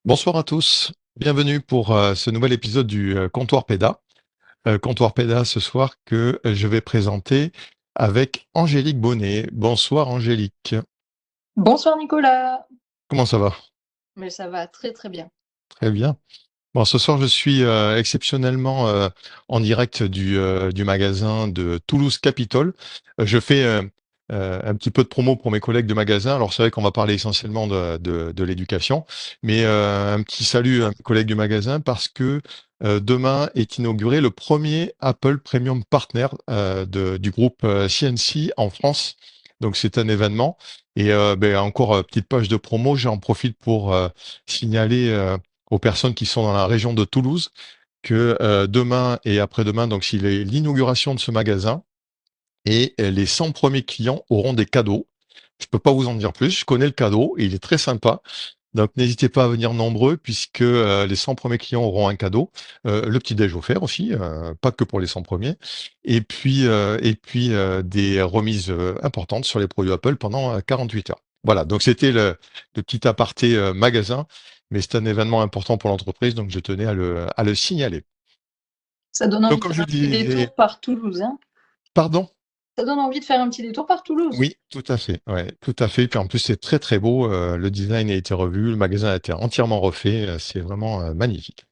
Bonsoir à tous, bienvenue pour ce nouvel épisode du Comptoir Pédas. Comptoir Pédas ce soir que je vais présenter avec Angélique Bonnet. Bonsoir Angélique, Bonsoir Nicolas, comment ça va? mais ça va très très bien. Très bien. Bon, ce soir je suis exceptionnellement en direct du magasin de Toulouse Capitole. Je fais un petit peu de promo pour mes collègues de magasin. Alors c'est vrai qu'on va parler essentiellement de l'éducation, mais un petit salut à mes collègues du magasin parce que demain est inauguré le premier Apple Premium Partner du groupe CNC en France. Donc c'est un événement. Et encore petite page de promo, j'en profite pour signaler aux personnes qui sont dans la région de Toulouse que demain et après-demain, donc s'il est l'inauguration de ce magasin, et les 100 premiers clients auront des cadeaux. Je peux pas vous en dire plus, je connais le cadeau et il est très sympa. Donc n'hésitez pas à venir nombreux puisque les 100 premiers clients auront un cadeau, le petit déj offert aussi, pas que pour les 100 premiers, et puis des remises importantes sur les produits Apple pendant 48 heures. Voilà, donc c'était le petit aparté magasin, mais c'est un événement important pour l'entreprise, donc je tenais à le signaler. Ça donne envie Donc de comme faire je un petit disais, détour par Toulouse, hein. pardon. Ça donne envie de faire un petit détour par Toulouse. Oui, tout à fait, ouais, tout à fait. Puis en plus, c'est très très beau. Le design a été revu, le magasin a été entièrement refait. C'est vraiment magnifique.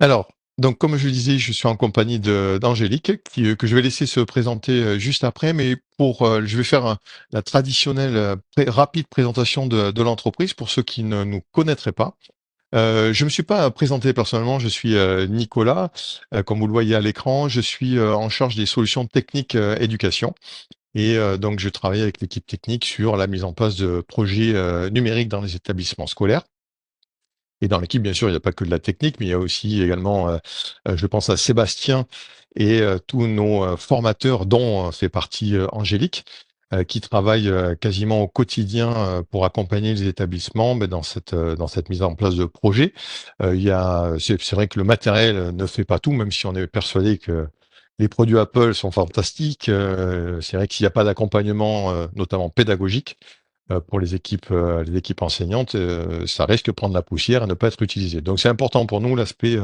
Alors, donc comme je le disais, je suis en compagnie d'Angélique, que je vais laisser se présenter juste après, mais je vais faire la traditionnelle rapide présentation de l'entreprise pour ceux qui ne nous connaîtraient pas. Je me suis pas présenté personnellement, je suis Nicolas, comme vous le voyez à l'écran, je suis en charge des solutions techniques éducation. Et donc, je travaille avec l'équipe technique sur la mise en place de projets numériques dans les établissements scolaires. Et dans l'équipe, bien sûr, il n'y a pas que de la technique, mais il y a aussi également, je pense à Sébastien et tous nos formateurs, dont fait partie Angélique, qui travaillent quasiment au quotidien pour accompagner les établissements dans cette mise en place de projets. C'est vrai que le matériel ne fait pas tout, même si on est persuadé que les produits Apple sont fantastiques. C'est vrai que s'il n'y a pas d'accompagnement, notamment pédagogique, pour les équipes enseignantes, ça risque de prendre la poussière et ne pas être utilisé. Donc c'est important pour nous l'aspect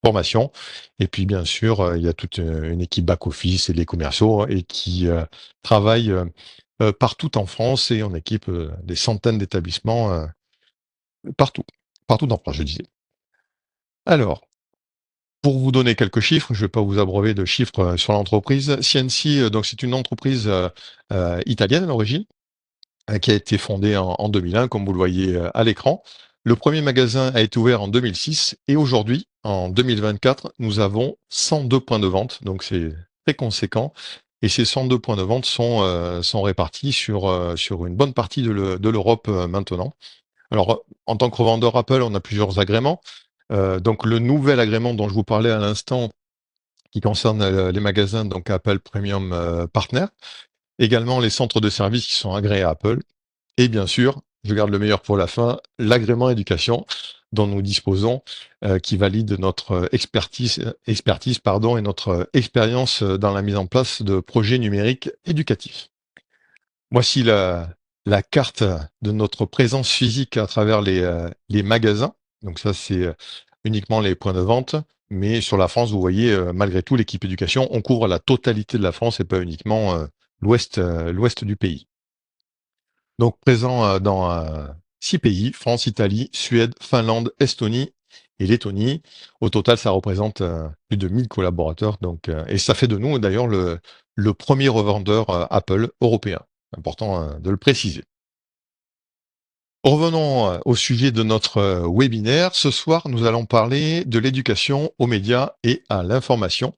formation. Et puis bien sûr, il y a toute une équipe back-office et des commerciaux et qui travaillent partout en France et on équipe des centaines d'établissements partout, partout en France, je disais. Alors, pour vous donner quelques chiffres, je ne vais pas vous abreuver de chiffres sur l'entreprise. CNC, donc c'est une entreprise italienne à l'origine, qui a été fondée en 2001, comme vous le voyez à l'écran. Le premier magasin a été ouvert en 2006 et aujourd'hui, en 2024, nous avons 102 points de vente, donc c'est très conséquent. Et ces 102 points de vente sont répartis sur une bonne partie de l'Europe maintenant. Alors, en tant que revendeur Apple, on a plusieurs agréments. Donc, le nouvel agrément dont je vous parlais à l'instant, qui concerne les magasins, donc Apple Premium Partner, également les centres de services qui sont agréés à Apple, et bien sûr, je garde le meilleur pour la fin, l'agrément éducation dont nous disposons, qui valide notre expertise pardon, et notre expérience dans la mise en place de projets numériques éducatifs. Voici la carte de notre présence physique à travers les magasins. Donc ça, c'est uniquement les points de vente. Mais sur la France, vous voyez, malgré tout, l'équipe éducation, on couvre la totalité de la France et pas uniquement l'ouest du pays. Donc présent dans 6 pays, France, Italie, Suède, Finlande, Estonie et Lettonie. Au total, ça représente plus de 1000 collaborateurs. Donc, et ça fait de nous d'ailleurs le premier revendeur Apple européen. Important de le préciser. Revenons au sujet de notre webinaire. Ce soir, nous allons parler de l'éducation aux médias et à l'information.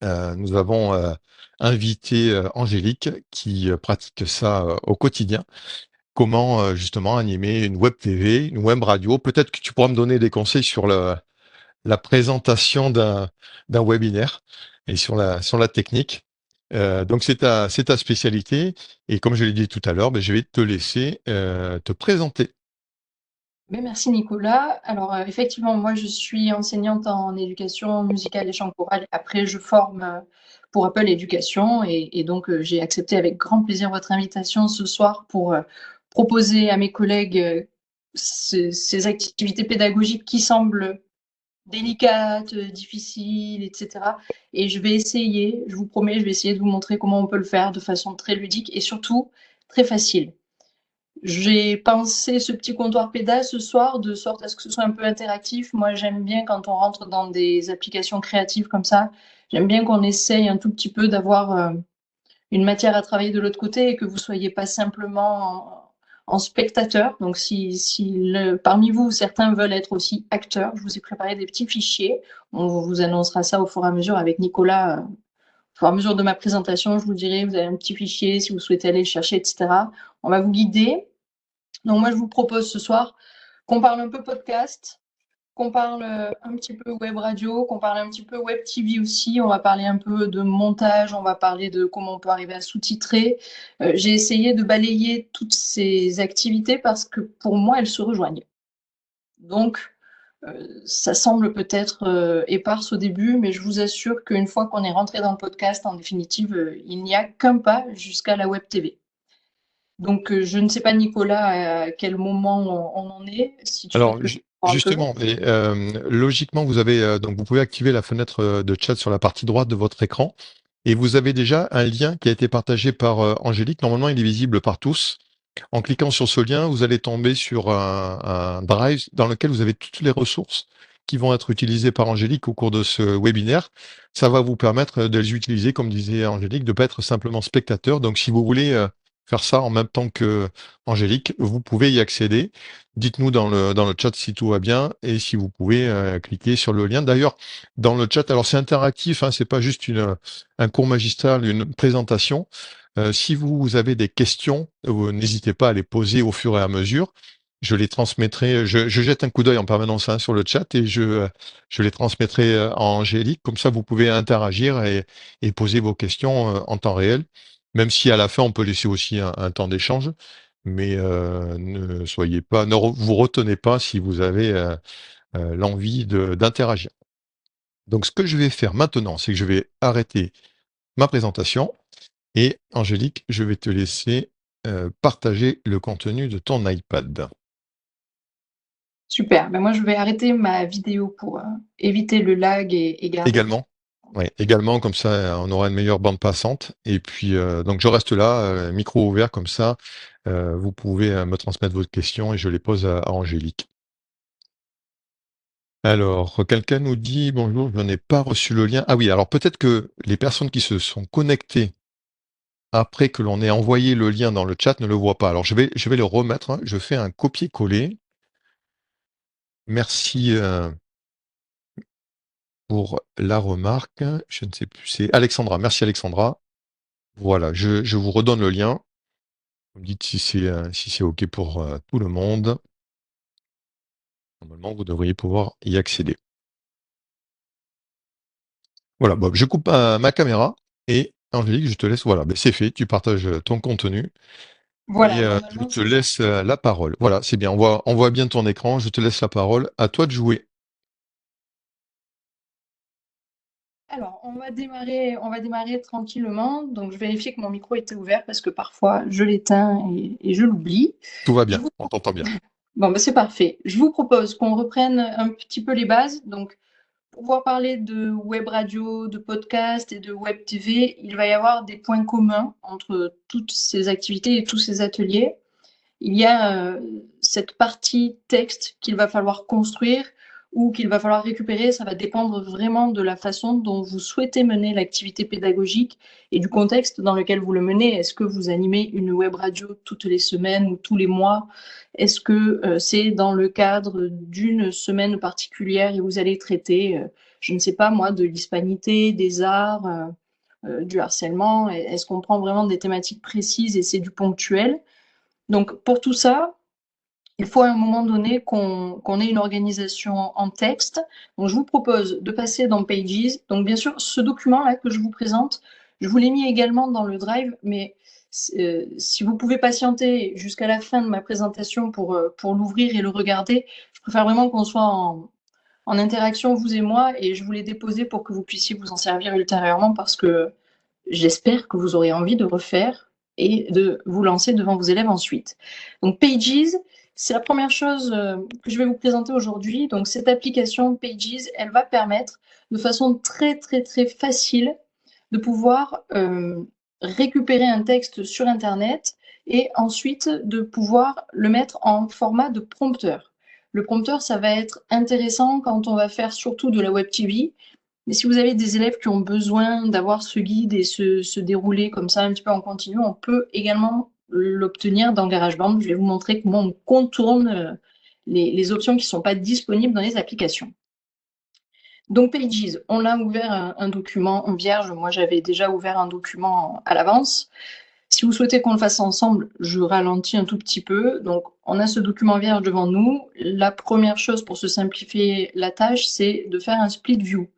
Nous avons invité Angélique qui pratique ça au quotidien. Comment justement animer une web TV, une web radio. Peut-être que tu pourras me donner des conseils sur la présentation d'un webinaire et sur la technique. Donc c'est ta spécialité et comme je l'ai dit tout à l'heure, ben, je vais te laisser te présenter. Mais merci Nicolas. Alors effectivement, moi je suis enseignante en éducation musicale et chant choral. Après, je forme pour Apple Éducation et donc j'ai accepté avec grand plaisir votre invitation ce soir pour proposer à mes collègues ces activités pédagogiques qui semblent délicates, difficiles, etc. Et je vais essayer, je vous promets, je vais essayer de vous montrer comment on peut le faire de façon très ludique et surtout très facile. J'ai pensé ce petit comptoir pédale ce soir de sorte à ce que ce soit un peu interactif. Moi, j'aime bien quand on rentre dans des applications créatives comme ça, j'aime bien qu'on essaye un tout petit peu d'avoir une matière à travailler de l'autre côté et que vous soyez pas simplement en spectateur. Donc, parmi vous, certains veulent être aussi acteurs, je vous ai préparé des petits fichiers. On vous annoncera ça au fur et à mesure avec Nicolas. Au fur et à mesure de ma présentation, je vous dirai, vous avez un petit fichier si vous souhaitez aller le chercher, etc. On va vous guider. Donc, moi, je vous propose ce soir qu'on parle un peu podcast, qu'on parle un petit peu web radio, qu'on parle un petit peu web TV aussi. On va parler un peu de montage, on va parler de comment on peut arriver à sous-titrer. J'ai essayé de balayer toutes ces activités parce que pour moi, elles se rejoignent. Donc, ça semble peut-être éparse au début, mais je vous assure qu'une fois qu'on est rentré dans le podcast, en définitive, il n'y a qu'un pas jusqu'à la web TV. Donc, je ne sais pas, Nicolas, à quel moment on en est, si tu souhaites Alors que je un peu. justement, mais, logiquement, donc vous pouvez activer la fenêtre, de chat sur la partie droite de votre écran et vous avez déjà un lien qui a été partagé par, Angélique. Normalement, il est visible par tous. En cliquant sur ce lien, vous allez tomber sur un drive dans lequel vous avez toutes les ressources qui vont être utilisées par Angélique au cours de ce webinaire. Ça va vous permettre de les utiliser, comme disait Angélique, de ne pas être simplement spectateur. Donc si vous voulez, faire ça en même temps que Angélique, vous pouvez y accéder. Dites-nous dans le chat si tout va bien et si vous pouvez, cliquer sur le lien. D'ailleurs, dans le chat, alors c'est interactif, hein, c'est pas juste un cours magistral, une présentation. Si vous avez des questions, n'hésitez pas à les poser au fur et à mesure. Je les transmettrai, je jette un coup d'œil en permanence, hein, sur le chat et je les transmettrai, à Angélique. Comme ça, vous pouvez interagir et poser vos questions, en temps réel. Même si à la fin, on peut laisser aussi un temps d'échange. Mais ne vous retenez pas si vous avez l'envie d'interagir. Donc ce que je vais faire maintenant, c'est que je vais arrêter ma présentation et Angélique, je vais te laisser partager le contenu de ton iPad. Super. Ben moi, je vais arrêter ma vidéo pour éviter le lag et garder tout. Également, ouais, également, comme ça, on aura une meilleure bande passante. Et puis, donc je reste là, micro ouvert, comme ça, vous pouvez me transmettre vos questions et je les pose à Angélique. Alors, quelqu'un nous dit: «Bonjour, je n'ai pas reçu le lien». Ah oui, alors peut-être que les personnes qui se sont connectées après que l'on ait envoyé le lien dans le chat ne le voient pas. Alors je vais le remettre, hein, je fais un copier-coller. Merci, pour la remarque. Je ne sais plus, c'est Alexandra. Merci Alexandra. Voilà, je vous redonne le lien. Vous me dites si c'est OK pour, tout le monde. Normalement, vous devriez pouvoir y accéder. Voilà, bah, je coupe ma caméra et Angélique, je te laisse, voilà, beh, c'est fait, tu partages, ton contenu et Voilà, je normalement, te c'est ça. laisse, la parole. Voilà, c'est bien, on voit bien ton écran, je te laisse la parole. À toi de jouer. Alors, on va démarrer tranquillement. Donc, je vérifie que mon micro était ouvert parce que parfois, je l'éteins et je l'oublie. Tout va Je bien, vous... on t'entend bien. Bon, ben, c'est parfait. Je vous propose qu'on reprenne un petit peu les bases. Donc, pour pouvoir parler de web radio, de podcast et de web TV, il va y avoir des points communs entre toutes ces activités et tous ces ateliers. Il y a cette partie texte qu'il va falloir construire ou qu'il va falloir récupérer. Ça va dépendre vraiment de la façon dont vous souhaitez mener l'activité pédagogique et du contexte dans lequel vous le menez. Est-ce que vous animez une web radio toutes les semaines ou tous les mois? Est-ce que c'est dans le cadre d'une semaine particulière et vous allez traiter, je ne sais pas moi, de l'hispanité, des arts, du harcèlement? Est-ce qu'on prend vraiment des thématiques précises et c'est du ponctuel? Donc pour tout ça, il faut à un moment donné qu'on ait une organisation en texte. Donc je vous propose de passer dans Pages. Donc bien sûr, ce document-là que je vous présente, je vous l'ai mis également dans le Drive, mais si vous pouvez patienter jusqu'à la fin de ma présentation pour l'ouvrir et le regarder, je préfère vraiment qu'on soit en interaction, vous et moi, et je vous l'ai déposé pour que vous puissiez vous en servir ultérieurement parce que j'espère que vous aurez envie de refaire et de vous lancer devant vos élèves ensuite. Donc Pages, C'est la première chose que je vais vous présenter aujourd'hui. Donc, cette application Pages, elle va permettre de façon très, très, très facile de pouvoir récupérer un texte sur Internet et ensuite de pouvoir le mettre en format de prompteur. Le prompteur, ça va être intéressant quand on va faire surtout de la web TV. Mais si vous avez des élèves qui ont besoin d'avoir ce guide et se dérouler comme ça un petit peu en continu, on peut également l'obtenir dans GarageBand. Je vais vous montrer comment on contourne les options qui ne sont pas disponibles dans les applications. Donc Pages, on a ouvert un document vierge. Moi, j'avais déjà ouvert un document à l'avance. Si vous souhaitez qu'on le fasse ensemble, je ralentis un tout petit peu. Donc, on a ce document vierge devant nous. La première chose pour se simplifier la tâche, c'est de faire un split view.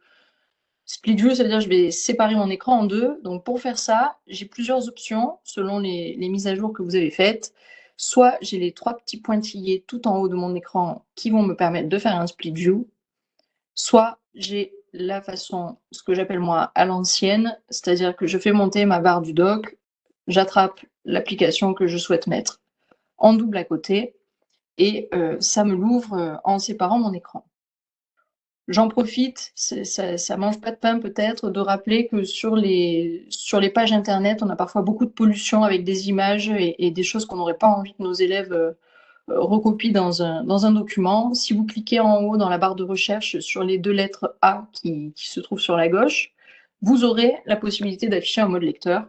Split view, ça veut dire que je vais séparer mon écran en deux. Donc pour faire ça, j'ai plusieurs options selon les mises à jour que vous avez faites. Soit j'ai les 3 petits pointillés tout en haut de mon écran qui vont me permettre de faire un split view. Soit j'ai la façon, ce que j'appelle moi à l'ancienne, c'est-à-dire que je fais monter ma barre du dock, j'attrape l'application que je souhaite mettre en double à côté et ça me l'ouvre en séparant mon écran. J'en profite, ça mange pas de pain peut-être, de rappeler que sur les pages internet, on a parfois beaucoup de pollution avec des images et des choses qu'on n'aurait pas envie que nos élèves recopient dans un document. Si vous cliquez en haut dans la barre de recherche sur les 2 lettres A qui se trouvent sur la gauche, vous aurez la possibilité d'afficher un mode lecteur.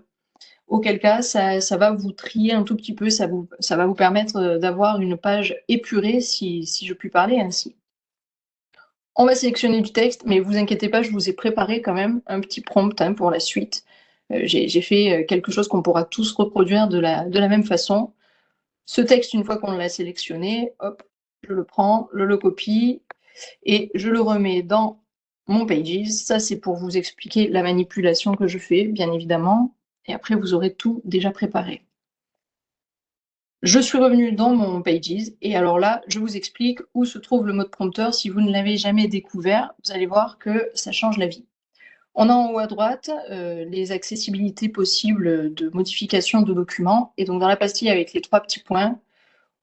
Auquel cas, ça va vous trier un tout petit peu, ça va vous permettre d'avoir une page épurée, si je puis parler ainsi. On va sélectionner du texte, mais vous inquiétez pas, je vous ai préparé quand même un petit prompt pour la suite. J'ai fait quelque chose qu'on pourra tous reproduire de la même façon. Ce texte, une fois qu'on l'a sélectionné, hop, je le prends, je le copie et je le remets dans mon Pages. Ça, c'est pour vous expliquer la manipulation que je fais, bien évidemment. Et après, vous aurez tout déjà préparé. Je suis revenue dans mon Pages et alors là, je vous explique où se trouve le mode prompteur. Si vous ne l'avez jamais découvert, vous allez voir que ça change la vie. On a en haut à droite les accessibilités possibles de modification de documents et donc dans la pastille avec les 3 petits points,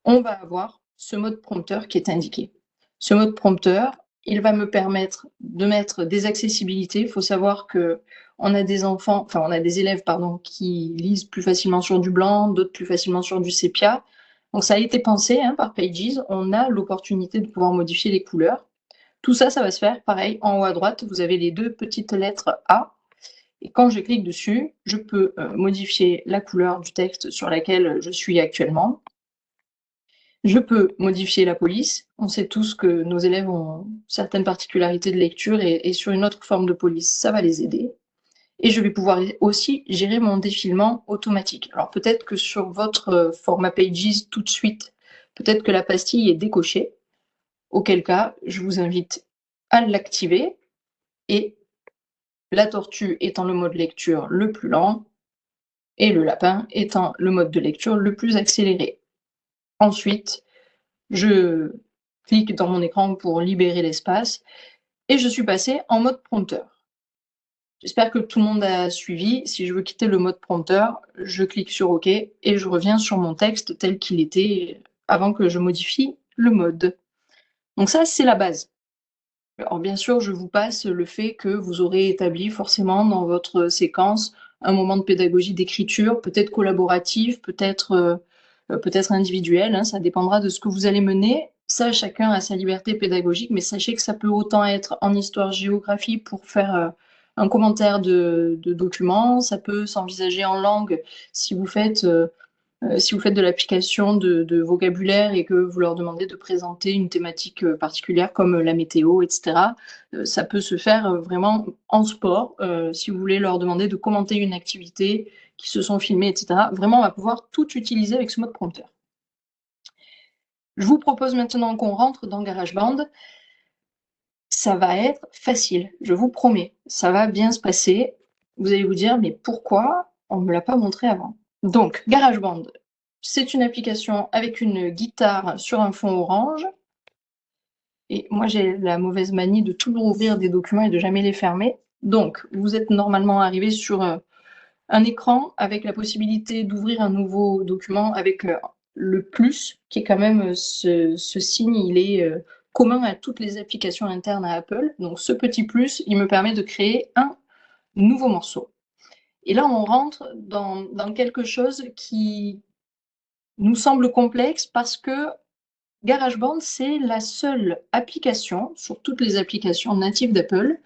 on va avoir ce mode prompteur qui est indiqué. Ce mode prompteur, il va me permettre de mettre des accessibilités. Il faut savoir que on a des élèves qui lisent plus facilement sur du blanc, d'autres plus facilement sur du sépia. Donc ça a été pensé par Pages. On a l'opportunité de pouvoir modifier les couleurs. Tout ça, ça va se faire pareil. En haut à droite, vous avez les 2 petites lettres A. Et quand je clique dessus, je peux modifier la couleur du texte sur laquelle je suis actuellement. Je peux modifier la police. On sait tous que nos élèves ont certaines particularités de lecture et sur une autre forme de police, ça va les aider. Et je vais pouvoir aussi gérer mon défilement automatique. Alors peut-être que sur votre format Pages tout de suite, peut-être que la pastille est décochée, auquel cas je vous invite à l'activer et la tortue étant le mode lecture le plus lent et le lapin étant le mode de lecture le plus accéléré. Ensuite, je clique dans mon écran pour libérer l'espace et je suis passée en mode prompteur. J'espère que tout le monde a suivi. Si je veux quitter le mode prompteur, je clique sur OK et je reviens sur mon texte tel qu'il était avant que je modifie le mode. Donc ça, c'est la base. Alors bien sûr, je vous passe le fait que vous aurez établi forcément dans votre séquence un moment de pédagogie d'écriture, peut-être collaboratif, peut-être individuel, ça dépendra de ce que vous allez mener. Ça, chacun a sa liberté pédagogique, mais sachez que ça peut autant être en histoire-géographie pour faire un commentaire de document, ça peut s'envisager en langue si vous faites de l'application de vocabulaire et que vous leur demandez de présenter une thématique particulière comme la météo, etc. Ça peut se faire vraiment en sport, si vous voulez leur demander de commenter une activité, qui se sont filmés, etc. Vraiment, on va pouvoir tout utiliser avec ce mode prompteur. Je vous propose maintenant qu'on rentre dans GarageBand. Ça va être facile, je vous promets. Ça va bien se passer. Vous allez vous dire, mais pourquoi on ne me l'a pas montré avant? Donc, GarageBand, c'est une application avec une guitare sur un fond orange. Et moi, j'ai la mauvaise manie de toujours ouvrir des documents et de jamais les fermer. Donc, vous êtes normalement arrivé sur un écran avec la possibilité d'ouvrir un nouveau document avec le plus, qui est quand même ce signe, il est commun à toutes les applications internes à Apple. Donc ce petit plus, il me permet de créer un nouveau morceau. Et là, on rentre dans quelque chose qui nous semble complexe parce que GarageBand, c'est la seule application, sur toutes les applications natives d'Apple,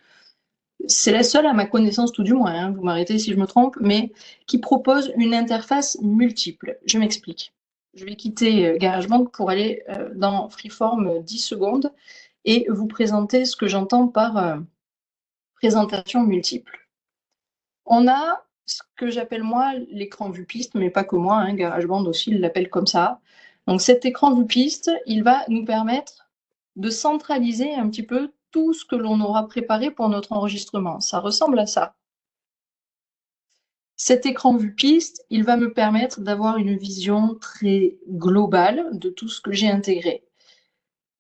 c'est la seule à ma connaissance tout du moins, hein, vous m'arrêtez si je me trompe, mais qui propose une interface multiple. Je m'explique. Je vais quitter GarageBand pour aller dans Freeform 10 secondes et vous présenter ce que j'entends par présentation multiple. On a ce que j'appelle moi l'écran vue piste, mais pas que moi, hein, GarageBand aussi il l'appelle comme ça. Donc cet écran vue piste, il va nous permettre de centraliser un petit peu tout ce que l'on aura préparé pour notre enregistrement. Ça ressemble à ça. Cet écran vue piste, il va me permettre d'avoir une vision très globale de tout ce que j'ai intégré.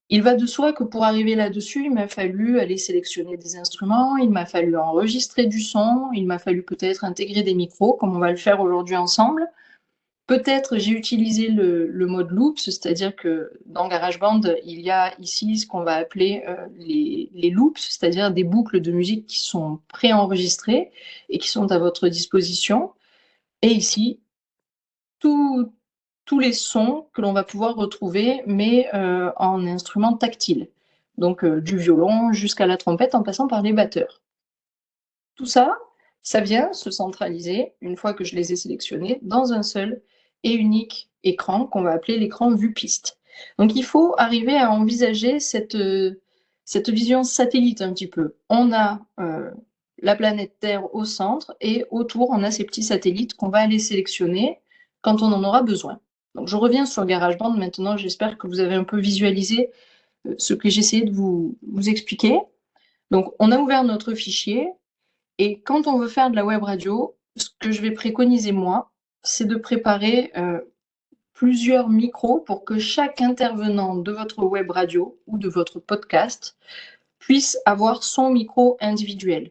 Il va de soi que pour arriver là-dessus, il m'a fallu aller sélectionner des instruments, il m'a fallu enregistrer du son, il m'a fallu peut-être intégrer des micros, comme on va le faire aujourd'hui ensemble. Peut-être j'ai utilisé le mode loops, c'est-à-dire que dans GarageBand, il y a ici ce qu'on va appeler les loops, c'est-à-dire des boucles de musique qui sont préenregistrées et qui sont à votre disposition. Et ici, tous les sons que l'on va pouvoir retrouver, mais en instrument tactile. Donc du violon jusqu'à la trompette en passant par les batteurs. Tout ça, ça vient se centraliser, une fois que je les ai sélectionnés, dans un seul et unique écran qu'on va appeler l'écran vue piste. Donc il faut arriver à envisager cette vision satellite un petit peu. On a la planète Terre au centre et autour on a ces petits satellites qu'on va aller sélectionner quand on en aura besoin. Donc je reviens sur GarageBand maintenant, j'espère que vous avez un peu visualisé ce que j'essayais de vous expliquer. Donc on a ouvert notre fichier, et quand on veut faire de la web radio, ce que je vais préconiser moi, c'est de préparer plusieurs micros pour que chaque intervenant de votre web radio ou de votre podcast puisse avoir son micro individuel.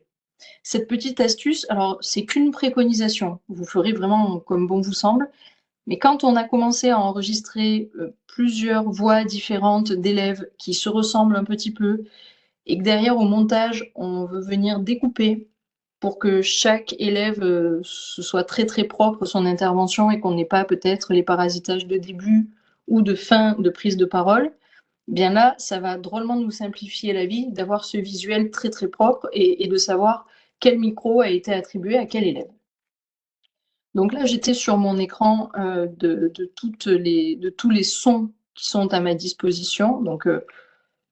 Cette petite astuce, alors c'est qu'une préconisation, vous ferez vraiment comme bon vous semble, mais quand on a commencé à enregistrer plusieurs voix différentes d'élèves qui se ressemblent un petit peu, et que derrière au montage, on veut venir découper pour que chaque élève ce soit très très propre son intervention et qu'on n'ait pas peut-être les parasitages de début ou de fin de prise de parole, bien là, ça va drôlement nous simplifier la vie d'avoir ce visuel très très propre et de savoir quel micro a été attribué à quel élève. Donc là, j'étais sur mon écran de tous les sons qui sont à ma disposition. Donc,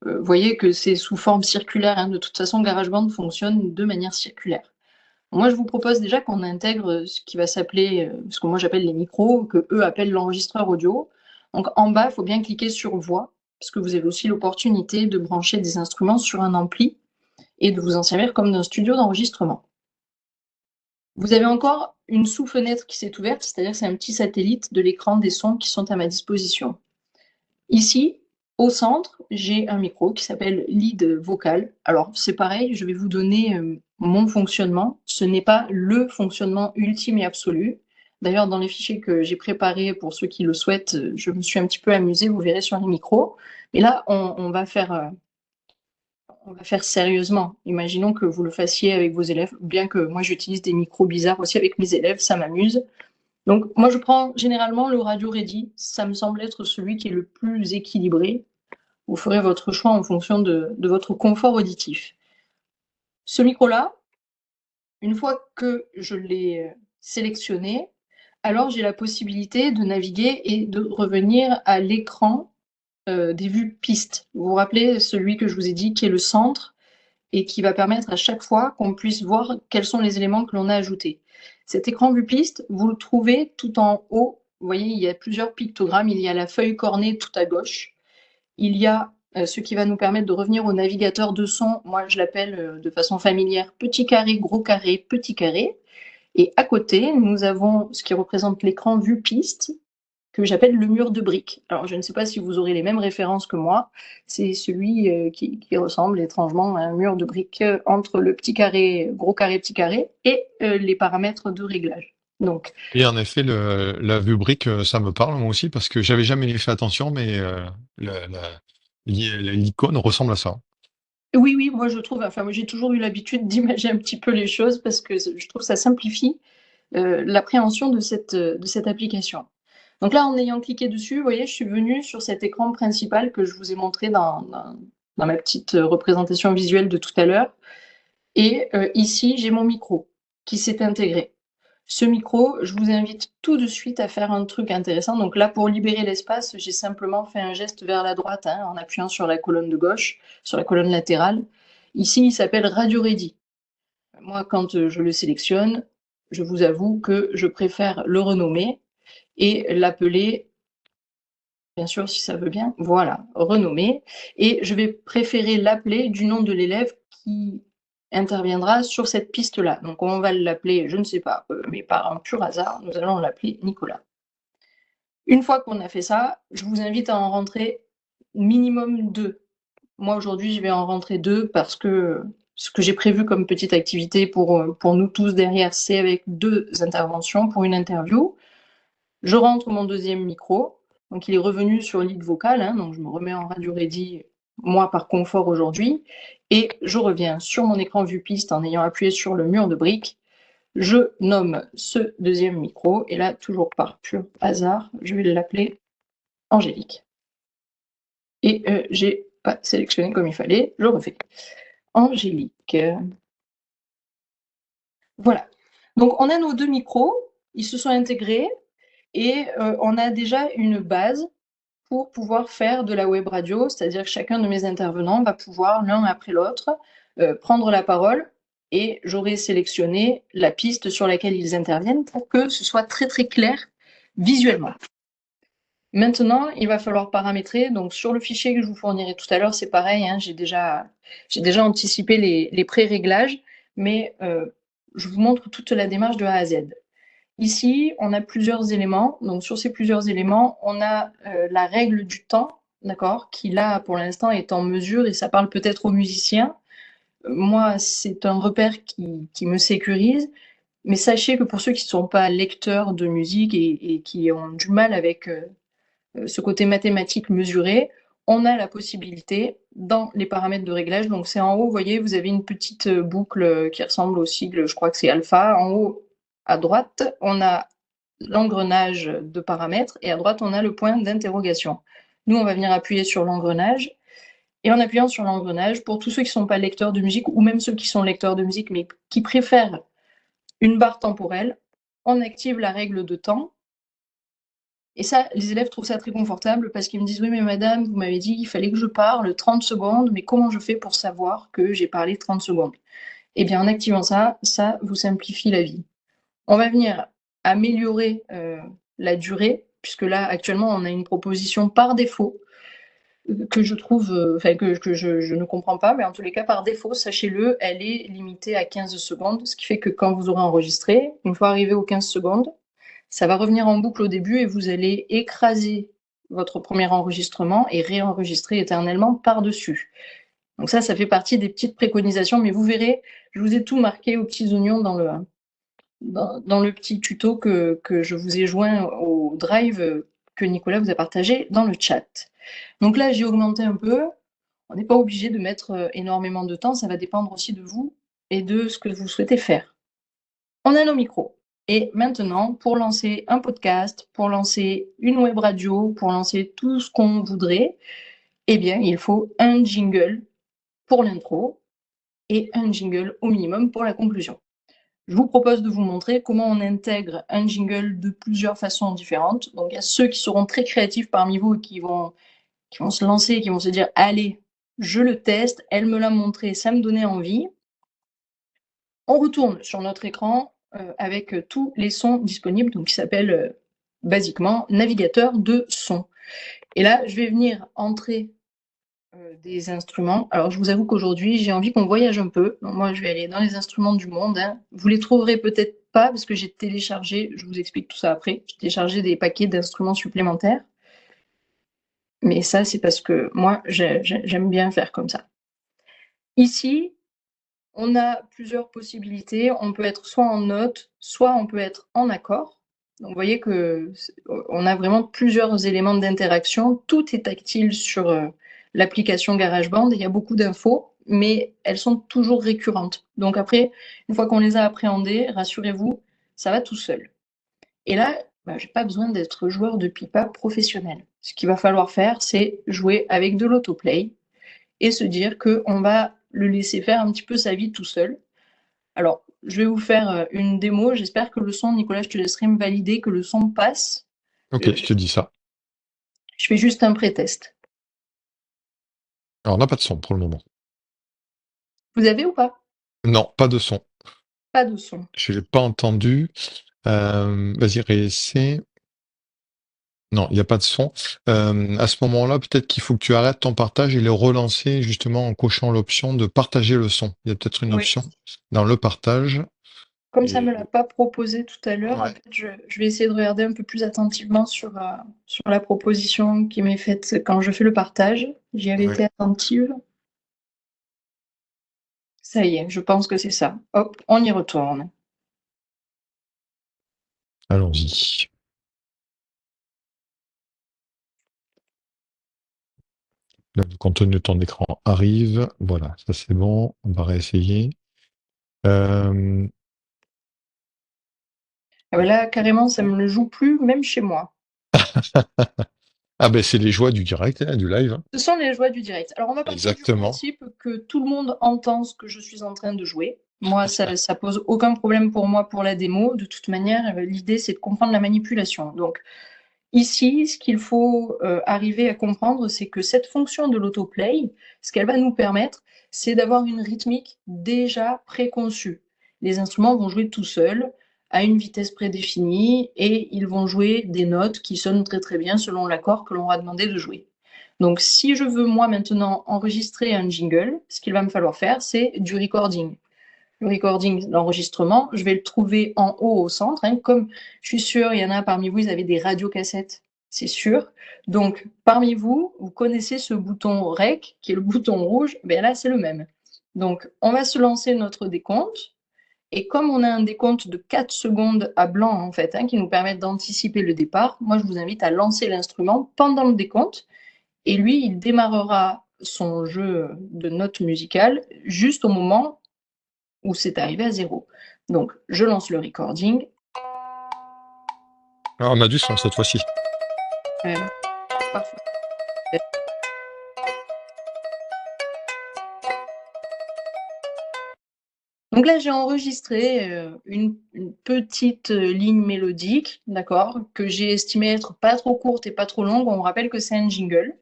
vous voyez que c'est sous forme circulaire, hein. De toute façon, GarageBand fonctionne de manière circulaire. Moi, je vous propose déjà qu'on intègre ce qui va s'appeler, ce que moi j'appelle les micros, que eux appellent l'enregistreur audio. Donc en bas, il faut bien cliquer sur voix, parce que vous avez aussi l'opportunité de brancher des instruments sur un ampli et de vous en servir comme d'un studio d'enregistrement. Vous avez encore une sous-fenêtre qui s'est ouverte, c'est-à-dire que c'est un petit satellite de l'écran des sons qui sont à ma disposition. Ici, au centre, j'ai un micro qui s'appelle lead vocal. Alors c'est pareil, je vais vous donner mon fonctionnement. Ce n'est pas le fonctionnement ultime et absolu. D'ailleurs, dans les fichiers que j'ai préparés pour ceux qui le souhaitent, je me suis un petit peu amusée, vous verrez sur les micros. Mais là, on va faire sérieusement. Imaginons que vous le fassiez avec vos élèves, bien que moi j'utilise des micros bizarres aussi avec mes élèves, ça m'amuse. Donc moi je prends généralement le Radio Ready, ça me semble être celui qui est le plus équilibré. Vous ferez votre choix en fonction de votre confort auditif. Ce micro-là, une fois que je l'ai sélectionné, alors j'ai la possibilité de naviguer et de revenir à l'écran des vues pistes. Vous vous rappelez celui que je vous ai dit qui est le centre et qui va permettre à chaque fois qu'on puisse voir quels sont les éléments que l'on a ajoutés. Cet écran vue piste, vous le trouvez tout en haut. Vous voyez, il y a plusieurs pictogrammes. Il y a la feuille cornée tout à gauche. Il y a ce qui va nous permettre de revenir au navigateur de son. Moi, je l'appelle de façon familière petit carré, gros carré, petit carré. Et à côté, nous avons ce qui représente l'écran vue piste, que j'appelle le mur de briques. Alors, je ne sais pas si vous aurez les mêmes références que moi. C'est celui qui ressemble étrangement à un mur de briques entre le petit carré, gros carré, petit carré, et les paramètres de réglage. Donc, Et en effet, la rubrique, ça me parle moi aussi parce que j'avais jamais fait attention, mais l'icône ressemble à ça. oui, oui, moi je trouve, enfin moi j'ai toujours eu l'habitude d'imager un petit peu les choses parce que je trouve que ça simplifie l'appréhension de cette application. Donc là, en ayant cliqué dessus, vous voyez, je suis venue sur cet écran principal que je vous ai montré dans ma petite représentation visuelle de tout à l'heure. Et ici, j'ai mon micro qui s'est intégré. Ce micro, je vous invite tout de suite à faire un truc intéressant. Donc là, pour libérer l'espace, j'ai simplement fait un geste vers la droite hein, en appuyant sur la colonne de gauche, sur la colonne latérale. Ici, il s'appelle Radio Ready. Moi, quand je le sélectionne, je vous avoue que je préfère le renommer et l'appeler, bien sûr, si ça veut bien, voilà, renommer. Et je vais préférer l'appeler du nom de l'élève qui interviendra sur cette piste-là. Donc, on va l'appeler, je ne sais pas, mais par un pur hasard, nous allons l'appeler Nicolas. Une fois qu'on a fait ça, je vous invite à en rentrer minimum 2. Moi, aujourd'hui, je vais en rentrer 2 parce que ce que j'ai prévu comme petite activité pour nous tous derrière, c'est avec 2 interventions pour une interview. Je rentre mon deuxième micro, donc il est revenu sur lead vocal, hein, donc je me remets en radio ready, moi par confort aujourd'hui, et je reviens sur mon écran vue piste en ayant appuyé sur le mur de briques. Je nomme ce deuxième micro, et là, toujours par pur hasard, je vais l'appeler Angélique. Et j'ai pas sélectionné comme il fallait, je refais. Angélique. Voilà. Donc on a nos 2 micros, ils se sont intégrés et on a déjà une base pour pouvoir faire de la web radio, c'est-à-dire que chacun de mes intervenants va pouvoir, l'un après l'autre, prendre la parole et j'aurai sélectionné la piste sur laquelle ils interviennent pour que ce soit très très clair visuellement. Maintenant, il va falloir paramétrer. Donc, sur le fichier que je vous fournirai tout à l'heure, c'est pareil. Hein, j'ai déjà anticipé les pré-réglages, mais je vous montre toute la démarche de A à Z. Ici, on a plusieurs éléments. Donc, sur ces plusieurs éléments, on a la règle du temps, d'accord, qui là, pour l'instant, est en mesure et ça parle peut-être aux musiciens. Moi, c'est un repère qui me sécurise. Mais sachez que pour ceux qui ne sont pas lecteurs de musique et qui ont du mal avec ce côté mathématique mesuré, on a la possibilité dans les paramètres de réglage, donc c'est en haut, vous voyez, vous avez une petite boucle qui ressemble au sigle, je crois que c'est alpha. En haut, à droite, on a l'engrenage de paramètres et à droite, on a le point d'interrogation. Nous, on va venir appuyer sur l'engrenage et en appuyant sur l'engrenage, pour tous ceux qui ne sont pas lecteurs de musique ou même ceux qui sont lecteurs de musique mais qui préfèrent une barre temporelle, on active la règle de temps. Et ça, les élèves trouvent ça très confortable parce qu'ils me disent: «Oui, mais madame, vous m'avez dit qu'il fallait que je parle 30 secondes, mais comment je fais pour savoir que j'ai parlé 30 secondes?» Eh bien, en activant ça, ça vous simplifie la vie. On va venir améliorer la durée, puisque là, actuellement, on a une proposition par défaut que je trouve, enfin que je ne comprends pas, mais en tous les cas, par défaut, sachez-le, elle est limitée à 15 secondes, ce qui fait que quand vous aurez enregistré, une fois arrivé aux 15 secondes, ça va revenir en boucle au début et vous allez écraser votre premier enregistrement et réenregistrer éternellement par-dessus. Donc ça fait partie des petites préconisations, mais vous verrez, je vous ai tout marqué aux petits oignons dans le petit tuto que je vous ai joint au Drive que Nicolas vous a partagé dans le chat. Donc là, j'ai augmenté un peu. On n'est pas obligé de mettre énormément de temps, ça va dépendre aussi de vous et de ce que vous souhaitez faire. On a nos micros. Et maintenant, pour lancer un podcast, pour lancer une web radio, pour lancer tout ce qu'on voudrait, eh bien, il faut un jingle pour l'intro et un jingle au minimum pour la conclusion. Je vous propose de vous montrer comment on intègre un jingle de plusieurs façons différentes. Donc, il y a ceux qui seront très créatifs parmi vous et qui vont se lancer, qui vont se dire: allez, je le teste, elle me l'a montré, ça me donnait envie. On retourne sur notre écran avec tous les sons disponibles, donc qui s'appelle basiquement navigateur de son. Et là, je vais venir entrer des instruments. Alors, je vous avoue qu'aujourd'hui, j'ai envie qu'on voyage un peu. Donc, moi, je vais aller dans les instruments du monde. Hein. Vous les trouverez peut-être pas parce que j'ai téléchargé, je vous explique tout ça après, j'ai téléchargé des paquets d'instruments supplémentaires. Mais ça, c'est parce que moi, j'aime bien faire comme ça. Ici, On a plusieurs possibilités. On peut être soit en note, soit on peut être en accord. Donc, vous voyez que on a vraiment plusieurs éléments d'interaction. Tout est tactile sur l'application GarageBand. Il y a beaucoup d'infos, mais elles sont toujours récurrentes. Donc après, une fois qu'on les a appréhendées, rassurez-vous, ça va tout seul. Et là, bah, j'ai pas besoin d'être joueur de pipa professionnel. Ce qu'il va falloir faire, c'est jouer avec de l'autoplay et se dire qu'on va le laisser faire un petit peu sa vie tout seul. Alors, je vais vous faire une démo. J'espère que le son, Nicolas, je te laisserai me valider que le son passe. Ok, je te dis ça. Je fais juste un pré-test. Alors, on n'a pas de son pour le moment. Vous avez ou pas? Non, pas de son. Pas de son. Je l'ai pas entendu. Vas-y, réessaie. Non, il n'y a pas de son. À ce moment-là, peut-être qu'il faut que tu arrêtes ton partage et le relancer justement en cochant l'option de partager le son. Il y a peut-être une Oui. option dans le partage. Comme ça ne me l'a Et pas proposé tout à l'heure, en ouais, fait, je vais essayer de regarder un peu plus attentivement sur la proposition qui m'est faite quand je fais le partage. J'y avais ouais. été attentive. Ça y est, je pense que c'est ça. Hop, on y retourne. Allons-y. Le contenu de ton écran arrive. Voilà, ça c'est bon. On va réessayer. Euh, Ah ben là, carrément, ça me le joue plus, même chez moi. Ah ben c'est les joies du direct, hein, du live, hein. Ce sont les joies du direct. Alors, on va partir du Exactement. principe que tout le monde entend ce que je suis en train de jouer. Moi, ça pose aucun problème pour moi pour la démo. De toute manière, l'idée, c'est de comprendre la manipulation. Donc, ici, ce qu'il faut arriver à comprendre, c'est que cette fonction de l'autoplay, ce qu'elle va nous permettre, c'est d'avoir une rythmique déjà préconçue. Les instruments vont jouer tout seuls, à une vitesse prédéfinie, et ils vont jouer des notes qui sonnent très très bien selon l'accord que l'on va demander de jouer. Donc si je veux moi maintenant enregistrer un jingle, ce qu'il va me falloir faire, c'est du recording. Le recording, l'enregistrement, je vais le trouver en haut au centre, hein, comme je suis sûre, il y en a parmi vous, ils avaient des radiocassettes, c'est sûr. Donc parmi vous, vous connaissez ce bouton REC, qui est le bouton rouge, ben là c'est le même. Donc on va se lancer notre décompte, et comme on a un décompte de 4 secondes à blanc, en fait, hein, qui nous permettent d'anticiper le départ, moi je vous invite à lancer l'instrument pendant le décompte, et lui, il démarrera son jeu de notes musicales juste au moment où c'est arrivé à zéro. Donc, je lance le recording. Ah, on a du son cette fois-ci. Parfait. Donc là, j'ai enregistré une petite ligne mélodique, d'accord, que j'ai estimée être pas trop courte et pas trop longue. On rappelle que c'est un jingle.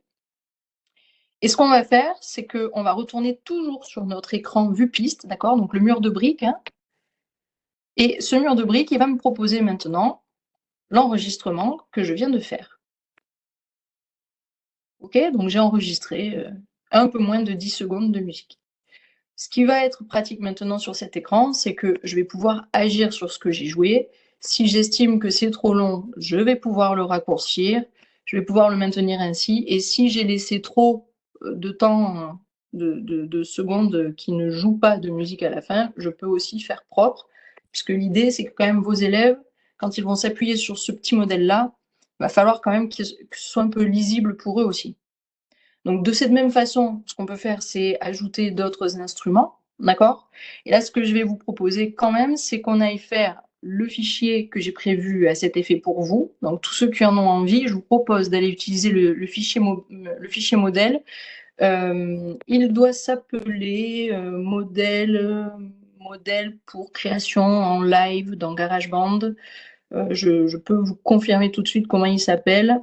Et ce qu'on va faire, c'est qu'on va retourner toujours sur notre écran vue piste, d'accord, donc le mur de briques. Hein, et ce mur de briques, il va me proposer maintenant l'enregistrement que je viens de faire. Ok, donc j'ai enregistré un peu moins de 10 secondes de musique. Ce qui va être pratique maintenant sur cet écran, c'est que je vais pouvoir agir sur ce que j'ai joué. Si j'estime que c'est trop long, je vais pouvoir le raccourcir, je vais pouvoir le maintenir ainsi. Et si j'ai laissé trop de temps, de secondes qui ne jouent pas de musique à la fin, je peux aussi faire propre, puisque l'idée, c'est que quand même vos élèves, quand ils vont s'appuyer sur ce petit modèle-là, il va falloir quand même que ce soit un peu lisible pour eux aussi. Donc, de cette même façon, ce qu'on peut faire, c'est ajouter d'autres instruments, d'accord? Et là, ce que je vais vous proposer quand même, c'est qu'on aille faire le fichier que j'ai prévu à cet effet pour vous. Donc, tous ceux qui en ont envie, je vous propose d'aller utiliser le fichier modèle. Il doit s'appeler modèle pour création en live dans GarageBand. Je peux vous confirmer tout de suite comment il s'appelle.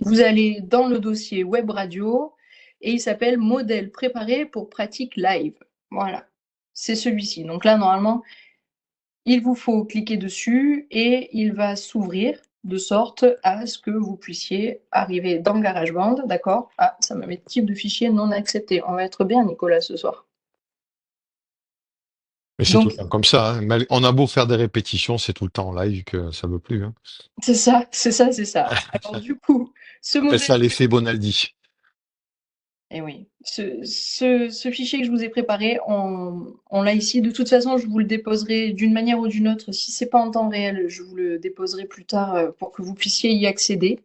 Vous allez dans le dossier Web Radio et il s'appelle Modèle préparé pour pratique live. Voilà, c'est celui-ci. Donc là, normalement, il vous faut cliquer dessus et il va s'ouvrir de sorte à ce que vous puissiez arriver dans GarageBand, d'accord? Ah, ça me met type de fichier non accepté. On va être bien, Nicolas, ce soir. Mais c'est tout Donc, le temps comme ça, hein. On a beau faire des répétitions, c'est tout le temps en live que ça veut plus, hein. c'est ça, c'est ça, c'est ça. Alors du coup, ce On appelle modèle ça l'effet Bonaldi. Et oui. Ce fichier que je vous ai préparé, on l'a ici. De toute façon, je vous le déposerai d'une manière ou d'une autre. Si c'est pas en temps réel, je vous le déposerai plus tard pour que vous puissiez y accéder.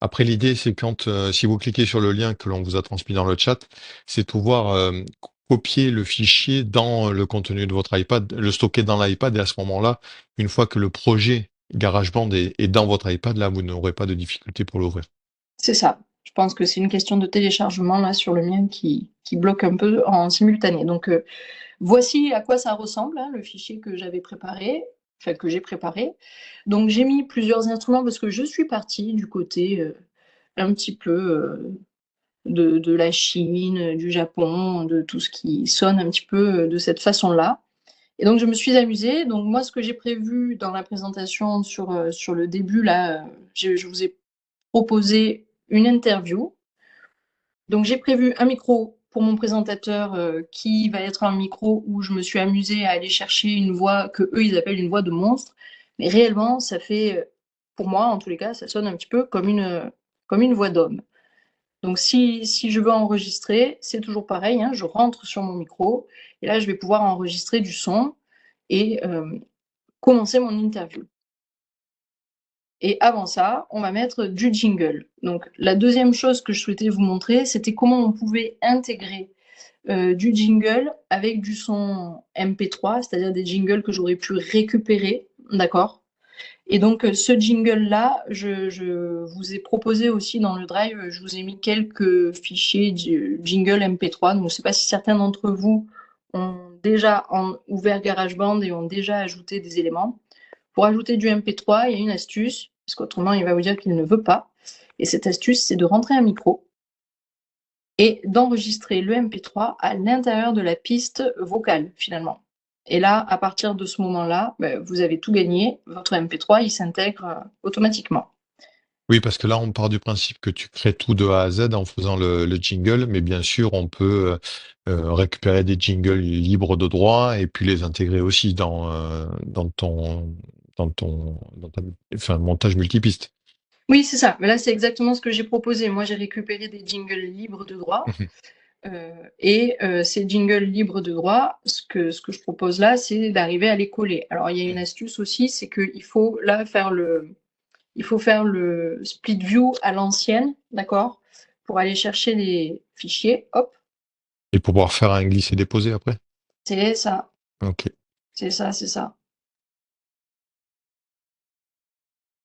Après, l'idée, c'est quand, si vous cliquez sur le lien que l'on vous a transmis dans le chat, c'est de pouvoir copier le fichier dans le contenu de votre iPad, le stocker dans l'iPad, et à ce moment-là, une fois que le projet GarageBand est dans votre iPad, là, vous n'aurez pas de difficulté pour l'ouvrir. C'est ça. Je pense que c'est une question de téléchargement là sur le mien qui bloque un peu en simultané. Donc voici à quoi ça ressemble, hein, le fichier que j'avais préparé, enfin que j'ai préparé. Donc j'ai mis plusieurs instruments parce que je suis partie du côté un petit peu de la Chine, du Japon, de tout ce qui sonne un petit peu de cette façon-là. Et donc je me suis amusée. Donc moi, ce que j'ai prévu dans la présentation sur le début, là, je vous ai proposé une interview. Donc j'ai prévu un micro pour mon présentateur qui va être un micro où je me suis amusée à aller chercher une voix que eux ils appellent une voix de monstre. Mais réellement, ça fait, pour moi en tous les cas, ça sonne un petit peu comme une voix d'homme. Donc si je veux enregistrer, c'est toujours pareil, hein, je rentre sur mon micro et là je vais pouvoir enregistrer du son et commencer mon interview. Et avant ça, on va mettre du jingle. Donc la deuxième chose que je souhaitais vous montrer, c'était comment on pouvait intégrer du jingle avec du son MP3, c'est-à-dire des jingles que j'aurais pu récupérer, d'accord? Et donc ce jingle-là, je vous ai proposé aussi dans le drive, je vous ai mis quelques fichiers jingle MP3. Donc je ne sais pas si certains d'entre vous ont déjà ouvert GarageBand et ont déjà ajouté des éléments. Pour ajouter du MP3, il y a une astuce, parce qu'autrement il va vous dire qu'il ne veut pas. Et cette astuce, c'est de rentrer un micro et d'enregistrer le MP3 à l'intérieur de la piste vocale, finalement. Et là, à partir de ce moment-là, vous avez tout gagné. Votre MP3, il s'intègre automatiquement. Oui, parce que là, on part du principe que tu crées tout de A à Z en faisant le jingle, mais bien sûr, on peut récupérer des jingles libres de droit et puis les intégrer aussi dans ta, enfin, montage multipiste. Oui, c'est ça. Mais là, c'est exactement ce que j'ai proposé. Moi, j'ai récupéré des jingles libres de droit. Mhm. Et ces jingles libres de droit, ce que je propose là, c'est d'arriver à les coller. Alors, il y a une astuce aussi, c'est qu'il faut là faire le split view à l'ancienne, d'accord? Pour aller chercher les fichiers. Hop, Et pour pouvoir faire un glisser-déposer après. c'est ça, Ok. c'est ça, c'est ça.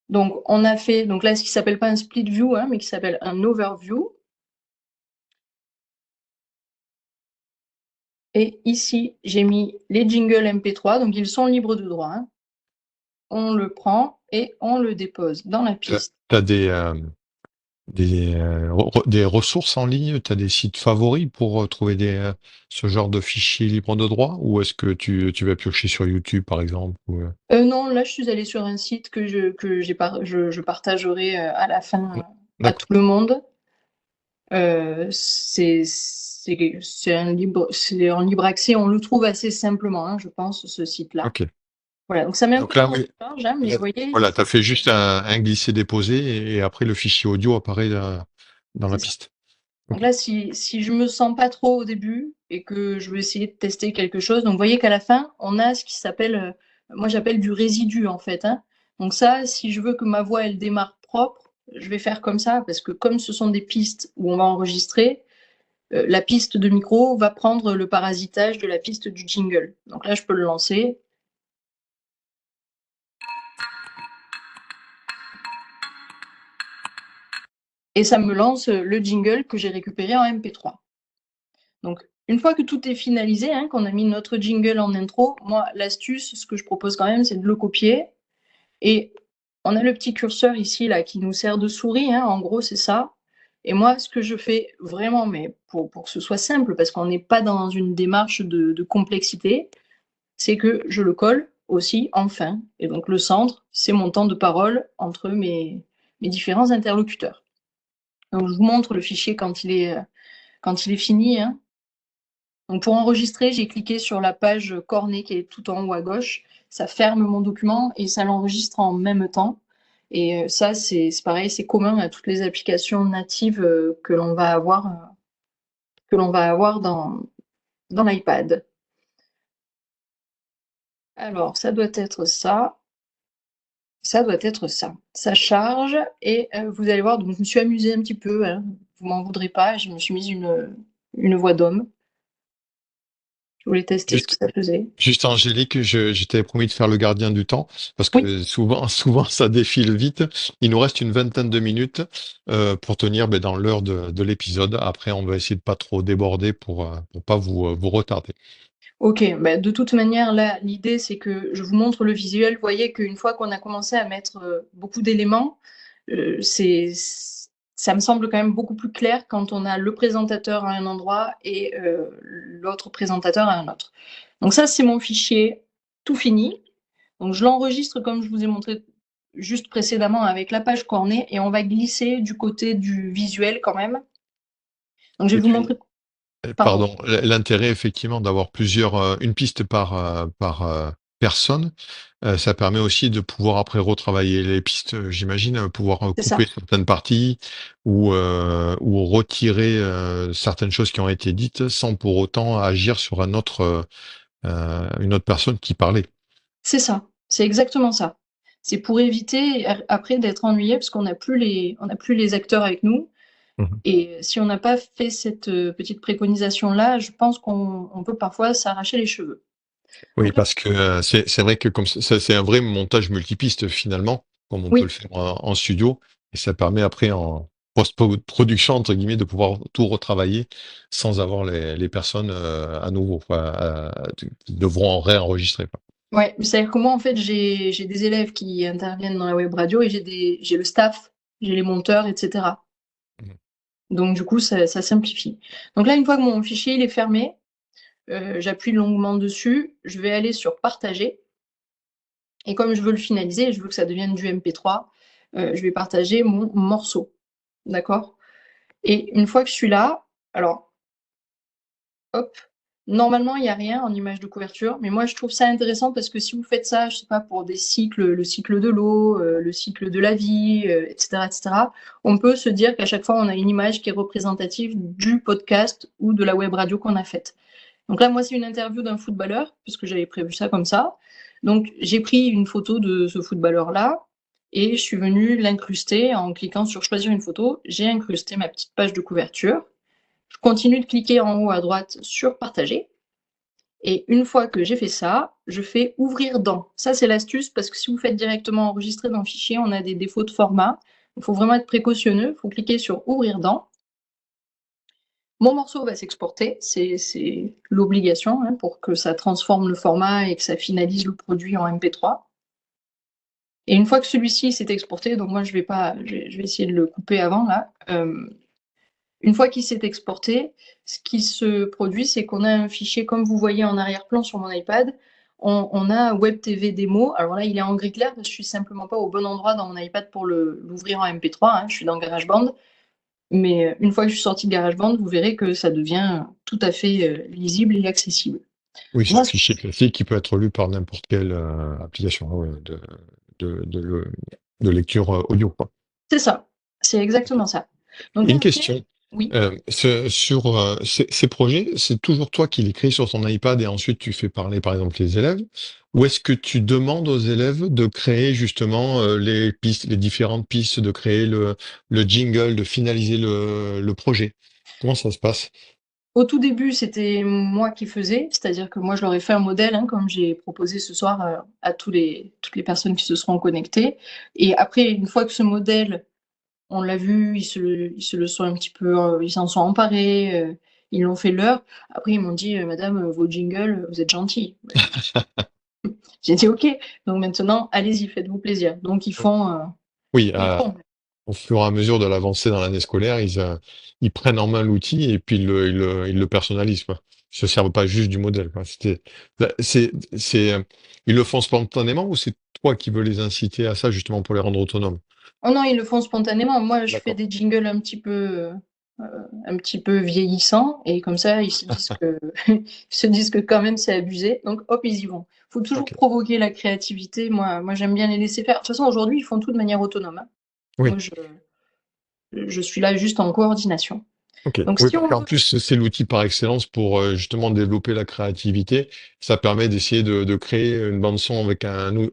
Donc, on a fait, donc là, ce qui s'appelle pas un split view, hein, mais qui s'appelle un overview. Et ici, j'ai mis les jingles MP3, donc ils sont libres de droit, hein. On le prend et on le dépose dans la piste. Tu as des ressources en ligne, tu as des sites favoris pour trouver ce genre de fichiers libres de droit, ou est-ce que tu vas piocher sur YouTube, par exemple, Non, là, je suis allée sur un site que je partagerai à la fin à tout D'accord. le monde. C'est en libre accès, on le trouve assez simplement, hein, je pense, ce site-là. Ok. Voilà, donc ça met un peu Donc de là, temps de oui. charge, hein, mais vous voyez, Voilà, tu as fait juste un glisser-déposer et après le fichier audio apparaît dans la c'est ça. piste. Donc Ok. là, si je me sens pas trop au début et que je veux essayer de tester quelque chose, donc vous voyez qu'à la fin, on a ce qui s'appelle, moi j'appelle du résidu en fait, hein. Donc ça, si je veux que ma voix elle démarre propre, je vais faire comme ça parce que comme ce sont des pistes où on va enregistrer, la piste de micro va prendre le parasitage de la piste du jingle. Donc là, je peux le lancer. Et ça me lance le jingle que j'ai récupéré en MP3. Donc, une fois que tout est finalisé, hein, qu'on a mis notre jingle en intro, moi, l'astuce, ce que je propose quand même, c'est de le copier. Et on a le petit curseur ici, là, qui nous sert de souris, hein, en gros, c'est ça. Et moi, ce que je fais vraiment, mais pour que ce soit simple, parce qu'on n'est pas dans une démarche de complexité, c'est que je le colle aussi en fin. Et donc, le centre, c'est mon temps de parole entre mes différents interlocuteurs. Donc, je vous montre le fichier quand il est fini, hein. Donc pour enregistrer, j'ai cliqué sur la page cornée qui est tout en haut à gauche. Ça ferme mon document et ça l'enregistre en même temps. Et ça, c'est pareil, c'est commun à toutes les applications natives que l'on va avoir dans l'iPad. Alors, ça doit être ça. Ça doit être ça. Ça charge et vous allez voir, donc je me suis amusée un petit peu, hein, vous m'en voudrez pas, je me suis mise une voix d'homme. Je voulais tester ce que Juste, ça faisait. juste Angélique, je t'avais promis de faire le gardien du temps parce Oui, que souvent, souvent ça défile vite. Il nous reste une vingtaine de minutes pour tenir dans l'heure de l'épisode. Après, on va essayer de pas trop déborder pour pas vous retarder. OK, bah, de toute manière, là, l'idée, c'est que je vous montre le visuel. Vous voyez qu'une fois qu'on a commencé à mettre, beaucoup d'éléments, c'est ça me semble quand même beaucoup plus clair quand on a le présentateur à un endroit et l'autre présentateur à un autre. Donc ça, c'est mon fichier tout fini. Donc je l'enregistre comme je vous ai montré juste précédemment avec la page cornée et on va glisser du côté du visuel quand même. Donc je vais Et vous puis, montrer pardon. pardon, l'intérêt effectivement d'avoir une piste par personne, ça permet aussi de pouvoir après retravailler les pistes, j'imagine, pouvoir C'est couper ça. certaines parties ou retirer certaines choses qui ont été dites sans pour autant agir sur une autre personne qui parlait. C'est ça, c'est exactement ça. C'est pour éviter après d'être ennuyé parce on n'a plus les acteurs avec nous Mhm. et si on n'a pas fait cette, petite préconisation-là, je pense qu'on peut parfois s'arracher les cheveux. Oui, Donc là parce que c'est vrai que comme ça, c'est un vrai montage multipiste finalement, comme on peut le oui, faire en studio, et ça permet après en post-production entre guillemets de pouvoir tout retravailler sans avoir les personnes à nouveau, quoi, qui devront réenregistrer, quoi. ouais, c'est-à-dire que moi, en fait, j'ai des élèves qui interviennent dans la web radio et j'ai le staff, j'ai les monteurs et cetera. Mhm. Donc du coup, ça simplifie. Donc là, une fois que mon fichier il est fermé, j'appuie longuement dessus, je vais aller sur partager et comme je veux le finaliser, je veux que ça devienne du MP3, je vais partager mon morceau, d'accord? Et une fois que je suis là, alors hop, normalement il y a rien en image de couverture, mais moi je trouve ça intéressant parce que si vous faites ça, je sais pas, pour des cycles, le cycle de l'eau, le cycle de la vie, et cetera, on peut se dire qu'à chaque fois on a une image qui est représentative du podcast ou de la web radio qu'on a faite. Donc là, moi, c'est une interview d'un footballeur, puisque j'avais prévu ça comme ça. Donc, j'ai pris une photo de ce footballeur-là et je suis venue l'incruster en cliquant sur choisir une photo. J'ai incrusté ma petite page de couverture. Je continue de cliquer en haut à droite sur partager. Et une fois que j'ai fait ça, je fais ouvrir dans. Ça, c'est l'astuce parce que si vous faites directement enregistrer dans le fichier, on a des défauts de format. Il faut vraiment être précautionneux. Il faut cliquer sur ouvrir dans. Mon morceau va s'exporter, c'est l'obligation hein, pour que ça transforme le format et que ça finalise le produit en MP3. Et une fois que celui-ci s'est exporté, donc moi je vais pas, je vais essayer de le couper avant là. Une fois qu'il s'est exporté, ce qui se produit, c'est qu'on a un fichier comme vous voyez en arrière-plan sur mon iPad. On a Web TV démo. Alors là, il est en gris clair parce que je suis simplement pas au bon endroit dans mon iPad pour l'ouvrir en MP3. Hein. Je suis dans GarageBand. Mais une fois que je suis sortie de GarageBand, vous verrez que ça devient tout à fait lisible et accessible. Oui, c'est un Moi, fichier classique qui peut être lu par n'importe quelle application ouais, de, de, le- de lecture audio, quoi. c'est ça, c'est exactement ça. Donc Et là, une après, question. oui, Sur ces projets, c'est toujours toi qui les crées sur ton iPad et ensuite tu fais parler par exemple les élèves, ou est-ce que tu demandes aux élèves de créer justement les pistes, les différentes pistes, de créer le jingle, de finaliser le projet? Comment ça se passe? au tout début, c'était moi qui faisais, c'est-à-dire que moi, je leur ai fait un modèle, hein, comme j'ai proposé ce soir à toutes les personnes qui se seront connectées. Et après, une fois que ce modèle, on l'a vu, ils se le sont un petit peu, ils s'en sont emparés, ils l'ont fait leur. Après, ils m'ont dit, Madame, vos jingles, vous êtes gentils. J'ai dit OK, donc maintenant, allez-y, faites-vous plaisir. Donc Oui, ils font. au fur et à mesure de l'avancée dans l'année scolaire, ils prennent en main l'outil et puis ils le personnalisent, quoi. Ils se servent pas juste du modèle, quoi. Ils le font spontanément ou c'est toi qui veux les inciter à ça justement pour les rendre autonomes? Oh non, ils le font spontanément. Moi, je fais D'accord. des jingles un petit peu vieillissants et comme ça, ils se disent que ils se disent que quand même c'est abusé, donc hop, ils y vont. faut toujours OK. provoquer la créativité. Moi, j'aime bien les laisser faire. De toute façon, aujourd'hui, ils font tout de manière autonome, hein. Oui. Moi, je suis là juste en coordination. OK. Donc Oui, si parce on qu'en veut plus, c'est l'outil par excellence pour, justement développer la créativité. Ça permet d'essayer de créer une bande son avec un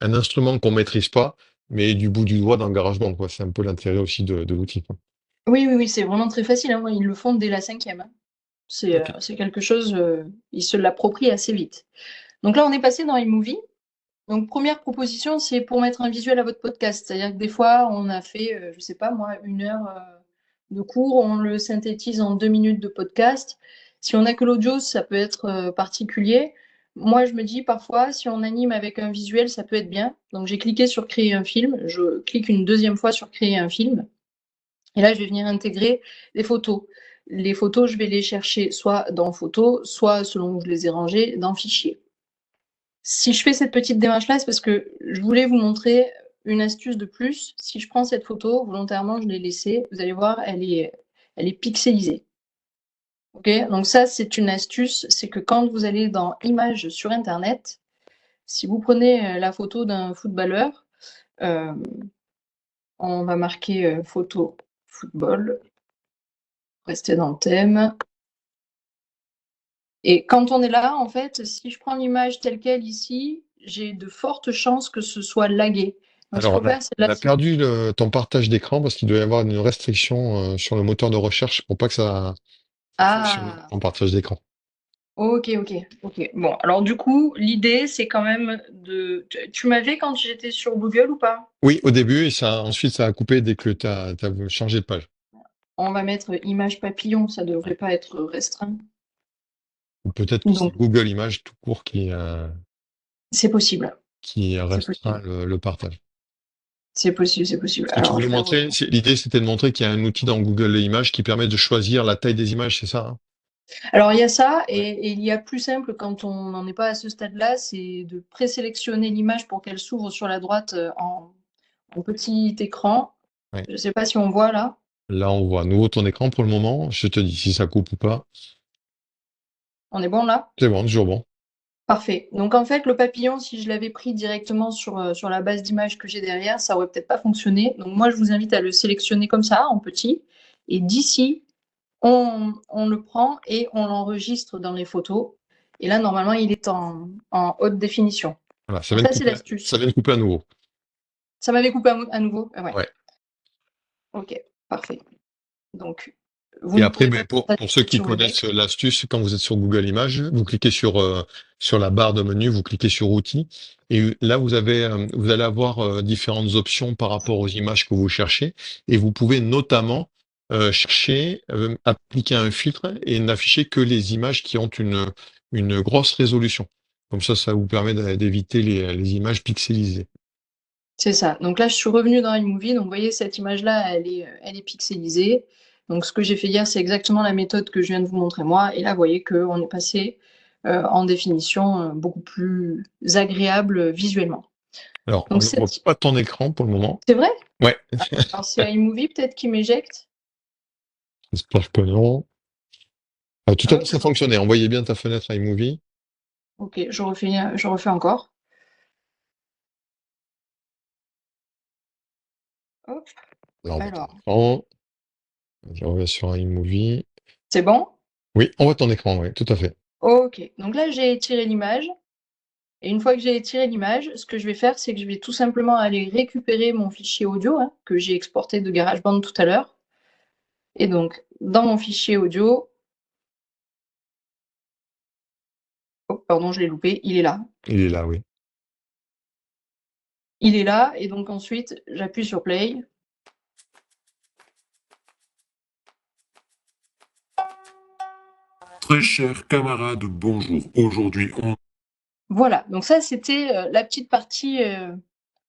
instrument qu'on maîtrise pas, mais du bout du doigt dans GarageBand, quoi. C'est un peu l'intérêt aussi de l'outil, quoi. oui, oui, oui, c'est vraiment très facile, hein. Moi, ils le font dès la 5e, hein. OK. C'est quelque chose, ils se l'approprient assez vite. Donc là, on est passé dans iMovie. Donc première proposition, c'est pour mettre un visuel à votre podcast. C'est-à-dire que des fois, on a fait, je sais pas moi, 1 heure, de cours, on le synthétise en 2 minutes de podcast. Si on a que l'audio, ça peut être, particulier. Moi, je me dis parfois, si on anime avec un visuel, ça peut être bien. Donc j'ai cliqué sur créer un film, je clique une 2e fois sur créer un film et là, je vais venir intégrer des photos. Les photos, je vais les chercher soit dans photos, soit selon où je les ai rangées, dans fichiers. Si je fais cette petite démarche-là, c'est parce que je voulais vous montrer une astuce de plus. Si je prends cette photo, volontairement, je l'ai laissée, vous allez voir, elle est pixelisée. OK? Donc ça, c'est une astuce, c'est que quand vous allez dans images sur internet, si vous prenez, la photo d'un footballeur, hem, on va marquer, photo football, rester dans le thème et quand on est là, en fait, si je prends l'image telle quelle ici, j'ai de fortes chances que ce soit lagué. Donc ce qu'il Alors, faut faire, c'est on là a perdu ton partage d'écran parce qu'il doit y avoir une restriction, sur le moteur de recherche pour pas que ça fonctionne, ah! en partage d'écran. OK, OK, OK. Bon, alors du coup, l'idée, c'est quand même de tu m'avais quand j'étais sur Google ou pas? Oui, au début et ensuite ça a coupé dès que tu as changé de page. On va mettre image papillon, ça devrait pas être restreint. Ou peut-être que c'est Donc Google Images tout court c'est possible, qui c'est restreint possible, le partage. c'est possible, c'est possible. Ce que tu Alors voulais je vais montrer, reprendre. l'idée c'était de montrer qu'il y a un outil dans Google Images qui permet de choisir la taille des images, c'est ça, hein? Alors il y a ça Ouais. et il y a plus simple quand on n'en est pas à ce stade-là, c'est de présélectionner l'image pour qu'elle s'ouvre sur la droite, en petit écran. Ouais. Je ne sais pas si on voit là? Là, on voit à nouveau ton écran pour le moment. Je te dis si ça coupe ou pas. On est bon là? C'est bon, toujours bon. Parfait. Donc en fait, le papillon, si je l'avais pris directement sur la base d'image que j'ai derrière, ça aurait peut-être pas fonctionné. Donc moi, je vous invite à le sélectionner comme ça, en petit et d'ici, on le prend et on l'enregistre dans les photos et là, normalement, il est en haute définition. Voilà, Donc ça, c'est ça l'astuce. vient de couper à nouveau. Ça m'avait coupé à nouveau? Ah ouais. Ouais. OK, parfait. Donc vous Et ne après, pouvez pas ben, faire ça pour ceux qui sur Webex. connaissent l'astuce, quand vous êtes sur Google Images, vous cliquez sur la barre de menu, vous cliquez sur Outils, et là vous allez avoir différentes options par rapport aux images que vous cherchez, et vous pouvez notamment chercher, appliquer un filtre et n'afficher que les images qui ont une grosse résolution. Comme ça vous permet d'éviter les images pixelisées. C'est ça. Donc là, je suis revenue dans iMovie. Donc, vous voyez, cette image-là, elle est pixelisée. Donc, ce que j'ai fait hier, c'est exactement la méthode que je viens de vous montrer moi. Et là, vous voyez qu'on est passé en définition beaucoup plus agréable visuellement. Alors, on Donc, ne voit pas ton écran pour le moment. c'est vrai? Ouais, Alors, c'est iMovie peut-être qui m'éjecte. j'espère que non. Ah, tout à l'heure, Hop, ça fonctionnait. On voyait bien ta fenêtre iMovie. ok, je refais encore. Hop, Alors, on voit ton alors, écran. Je reviens sur iMovie. c'est bon? Oui, on voit ton écran, oui, tout à fait. Ok. Donc là, j'ai étiré l'image. Et une fois que j'ai étiré l'image, ce que je vais faire, c'est que je vais tout simplement aller récupérer mon fichier audio, hein, que j'ai exporté de GarageBand tout à l'heure. Et donc, dans mon fichier audio, oh, pardon, je l'ai loupé, il est là. Il est là, oui. Il est là, et donc ensuite, j'appuie sur play. Très chers camarades, bonjour. Aujourd'hui, on... Voilà, donc ça, c'était la petite partie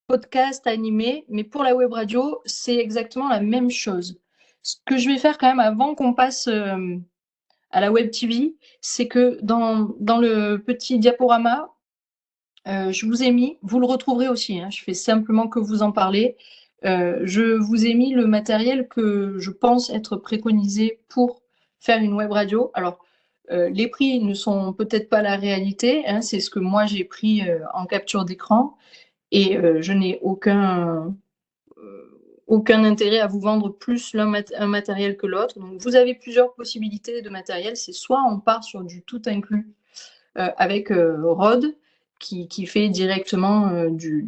podcast animé, mais pour la web radio, c'est exactement la même chose. Ce que je vais faire quand même avant qu'on passe à la web TV, c'est que dans le petit diaporama, je vous ai mis, vous le retrouverez aussi, hein, je fais simplement que vous en parler. Je vous ai mis le matériel que je pense être préconisé pour faire une web radio. Alors, Les prix ne sont peut-être pas la réalité, hein, c'est ce que moi j'ai pris en capture d'écran et je n'ai aucun intérêt à vous vendre plus un matériel que l'autre. Donc vous avez plusieurs possibilités de matériel. C'est soit on part sur du tout inclus avec Rode qui fait directement du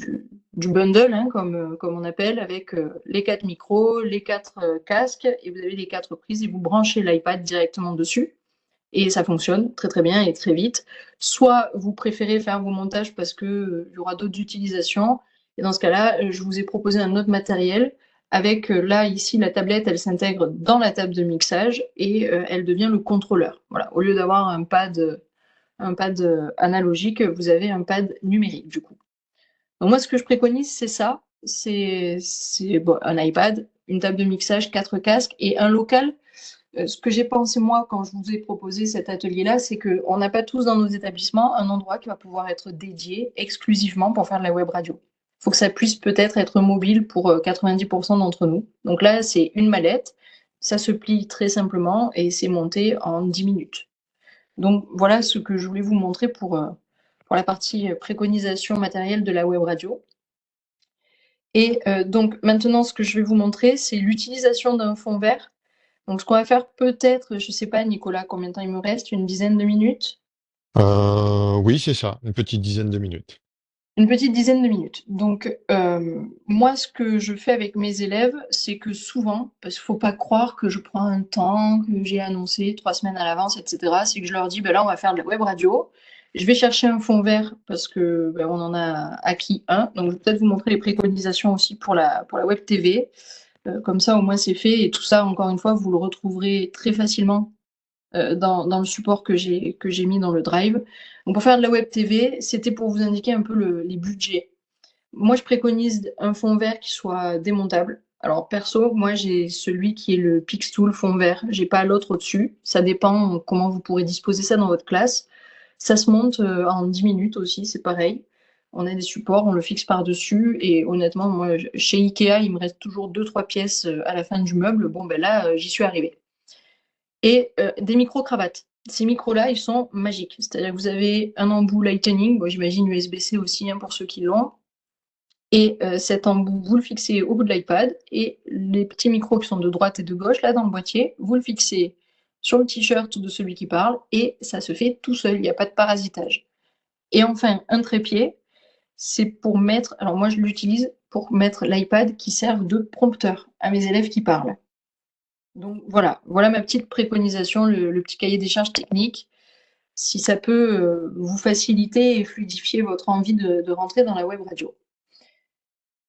bundle, hein, comme on appelle, avec les 4 micros, les 4 casques, et vous avez les 4 prises, et vous branchez l'iPad directement dessus. Et ça fonctionne très très bien et très vite. Soit vous préférez faire vos montages parce qu'il y aura d'autres utilisations. Et dans ce cas-là, je vous ai proposé un autre matériel avec, là, ici, la tablette, elle s'intègre dans la table de mixage et elle devient le contrôleur. Voilà. Au lieu d'avoir un pad analogique, vous avez un pad numérique, du coup. Donc moi, ce que je préconise, c'est ça. C'est bon, un iPad, une table de mixage, 4 casques et un local. Ce que j'ai pensé, moi, quand je vous ai proposé cet atelier-là, c'est qu'on n'a pas tous dans nos établissements un endroit qui va pouvoir être dédié exclusivement pour faire de la web radio. Il faut que ça puisse peut-être être mobile pour 90% d'entre nous. Donc là, c'est une mallette, ça se plie très simplement et c'est monté en 10 minutes. Donc voilà ce que je voulais vous montrer pour la partie préconisation matérielle de la web radio. Et donc maintenant, ce que je vais vous montrer, c'est l'utilisation d'un fond vert. Donc, ce qu'on va faire peut-être, je ne sais pas, Nicolas, combien de temps il me reste? Une dizaine de minutes? Oui, c'est ça, une petite dizaine de minutes. Une petite dizaine de minutes. Donc, moi, ce que je fais avec mes élèves, c'est que souvent, parce qu'il ne faut pas croire que je prends un temps, que j'ai annoncé 3 semaines à l'avance, etc., c'est que je leur dis, ben là, on va faire de la web radio. Je vais chercher un fond vert parce que ben, on en a acquis un. Donc, je vais peut-être vous montrer les préconisations aussi pour la web TV. Comme ça, au moins, c'est fait. Et tout ça, encore une fois, vous le retrouverez très facilement dans le support que j'ai mis dans le Drive. Donc, pour faire de la web TV, c'était pour vous indiquer un peu les budgets. Moi, je préconise un fond vert qui soit démontable. Alors, perso, moi, j'ai celui qui est le Pixtool fond vert. J'ai pas l'autre au-dessus. Ça dépend comment vous pourrez disposer ça dans votre classe. Ça se monte en 10 minutes aussi, c'est pareil. On a des supports, on le fixe par-dessus. Et honnêtement, moi, chez Ikea, il me reste toujours 2-3 pièces à la fin du meuble. Bon, ben là, j'y suis arrivée. Et des micro-cravates. Ces micros-là, ils sont magiques. C'est-à-dire que vous avez un embout Lightning, bon, j'imagine USB-C aussi, hein, pour ceux qui l'ont. Et cet embout, vous le fixez au bout de l'iPad. Et les petits micros qui sont de droite et de gauche, là, dans le boîtier, vous le fixez sur le t-shirt de celui qui parle. Et ça se fait tout seul, il n'y a pas de parasitage. Et enfin, un trépied, c'est pour mettre, alors moi je l'utilise pour mettre l'iPad qui sert de prompteur à mes élèves qui parlent. Donc voilà ma petite préconisation, le petit cahier des charges techniques, si ça peut vous faciliter et fluidifier votre envie de rentrer dans la web radio.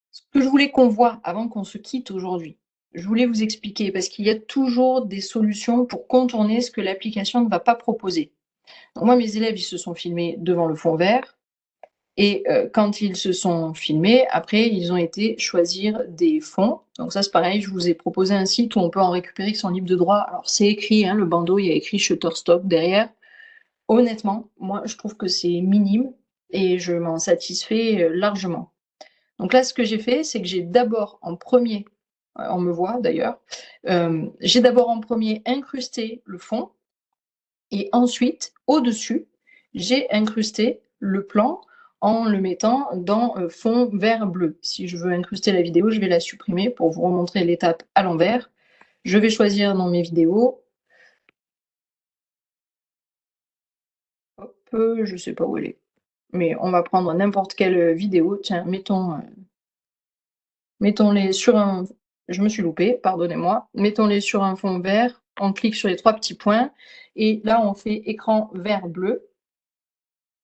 Ce que je voulais qu'on voit avant qu'on se quitte aujourd'hui, je voulais vous expliquer, parce qu'il y a toujours des solutions pour contourner ce que l'application ne va pas proposer. Donc moi, mes élèves, ils se sont filmés devant le fond vert. Et quand ils se sont filmés, après, ils ont été choisir des fonds. Donc ça, c'est pareil, je vous ai proposé un site où on peut en récupérer qui sont libres de droit. Alors c'est écrit, hein, le bandeau, il y a écrit Shutterstock derrière. Honnêtement, moi, je trouve que c'est minime et je m'en satisfais largement. Donc là, ce que j'ai fait, c'est que j'ai d'abord en premier, on me voit d'ailleurs, j'ai d'abord en premier incrusté le fond et ensuite, au-dessus, j'ai incrusté le plan en le mettant dans fond vert bleu. Si je veux incruster la vidéo, je vais la supprimer pour vous remontrer l'étape à l'envers. Je vais choisir dans mes vidéos. Hop, je ne sais pas où elle est. Mais on va prendre n'importe quelle vidéo. Tiens, mettons-les sur un... Je me suis loupée, pardonnez-moi. Mettons-les sur un fond vert. On clique sur les 3 petits points. Et là, on fait écran vert-bleu.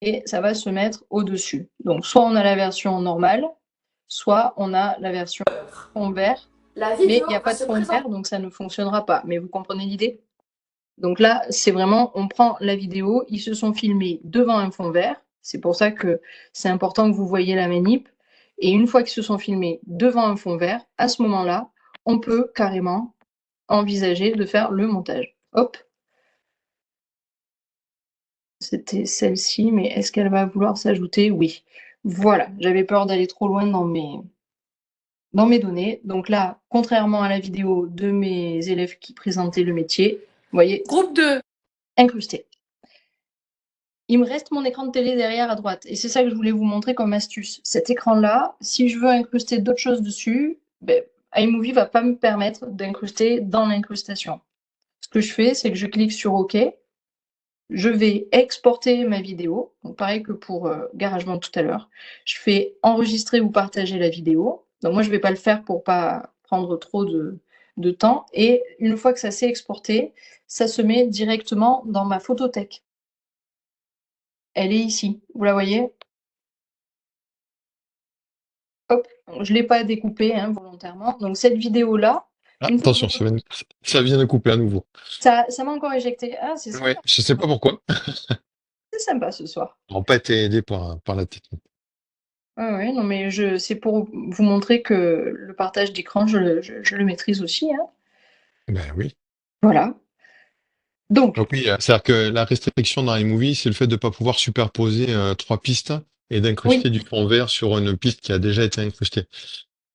Et ça va se mettre au-dessus. Donc, soit on a la version normale, soit on a la version fond vert, mais il n'y a pas de fond vert, donc ça ne fonctionnera pas. Mais vous comprenez l'idée? Donc là, c'est vraiment, on prend la vidéo, ils se sont filmés devant un fond vert. C'est pour ça que c'est important que vous voyez la manip. Et une fois qu'ils se sont filmés devant un fond vert, à ce moment-là, on peut carrément envisager de faire le montage. Hop. C'était celle-ci, mais est-ce qu'elle va vouloir s'ajouter? Oui. Voilà, j'avais peur d'aller trop loin dans mes données. Donc là, contrairement à la vidéo de mes élèves qui présentaient le métier, vous voyez, Groupe 2. incrusté. il me reste mon écran de télé derrière à droite. Et c'est ça que je voulais vous montrer comme astuce. Cet écran-là, si je veux incruster d'autres choses dessus, ben, iMovie va pas me permettre d'incruster dans l'incrustation. Ce que je fais, c'est que je clique sur OK. Je vais exporter ma vidéo. Donc, pareil que pour GarageBand tout à l'heure. Je fais enregistrer ou partager la vidéo. Donc, moi, je ne vais pas le faire pour pas prendre trop de temps. Et une fois que ça s'est exporté, ça se met directement dans ma photothèque. Elle est ici. Vous la voyez? Hop, je ne l'ai pas découpée hein, volontairement. Donc, cette vidéo-là, Ah, une fois attention, que ça vient de couper à nouveau. ça m'a encore éjecté. Ah, c'est Ouais, sympa. je sais pas pourquoi. C'est sympa ce soir. On n'a pas été aidé par la technique. Ouais, ouais, non, mais c'est pour vous montrer que le partage d'écran, je le maîtrise aussi, hein. Ben oui. Voilà. Donc, Donc oui, c'est-à-dire que la restriction dans iMovie, c'est le fait de ne pas pouvoir superposer trois pistes et oui, d'incruster du fond vert sur une piste qui a déjà été incrustée.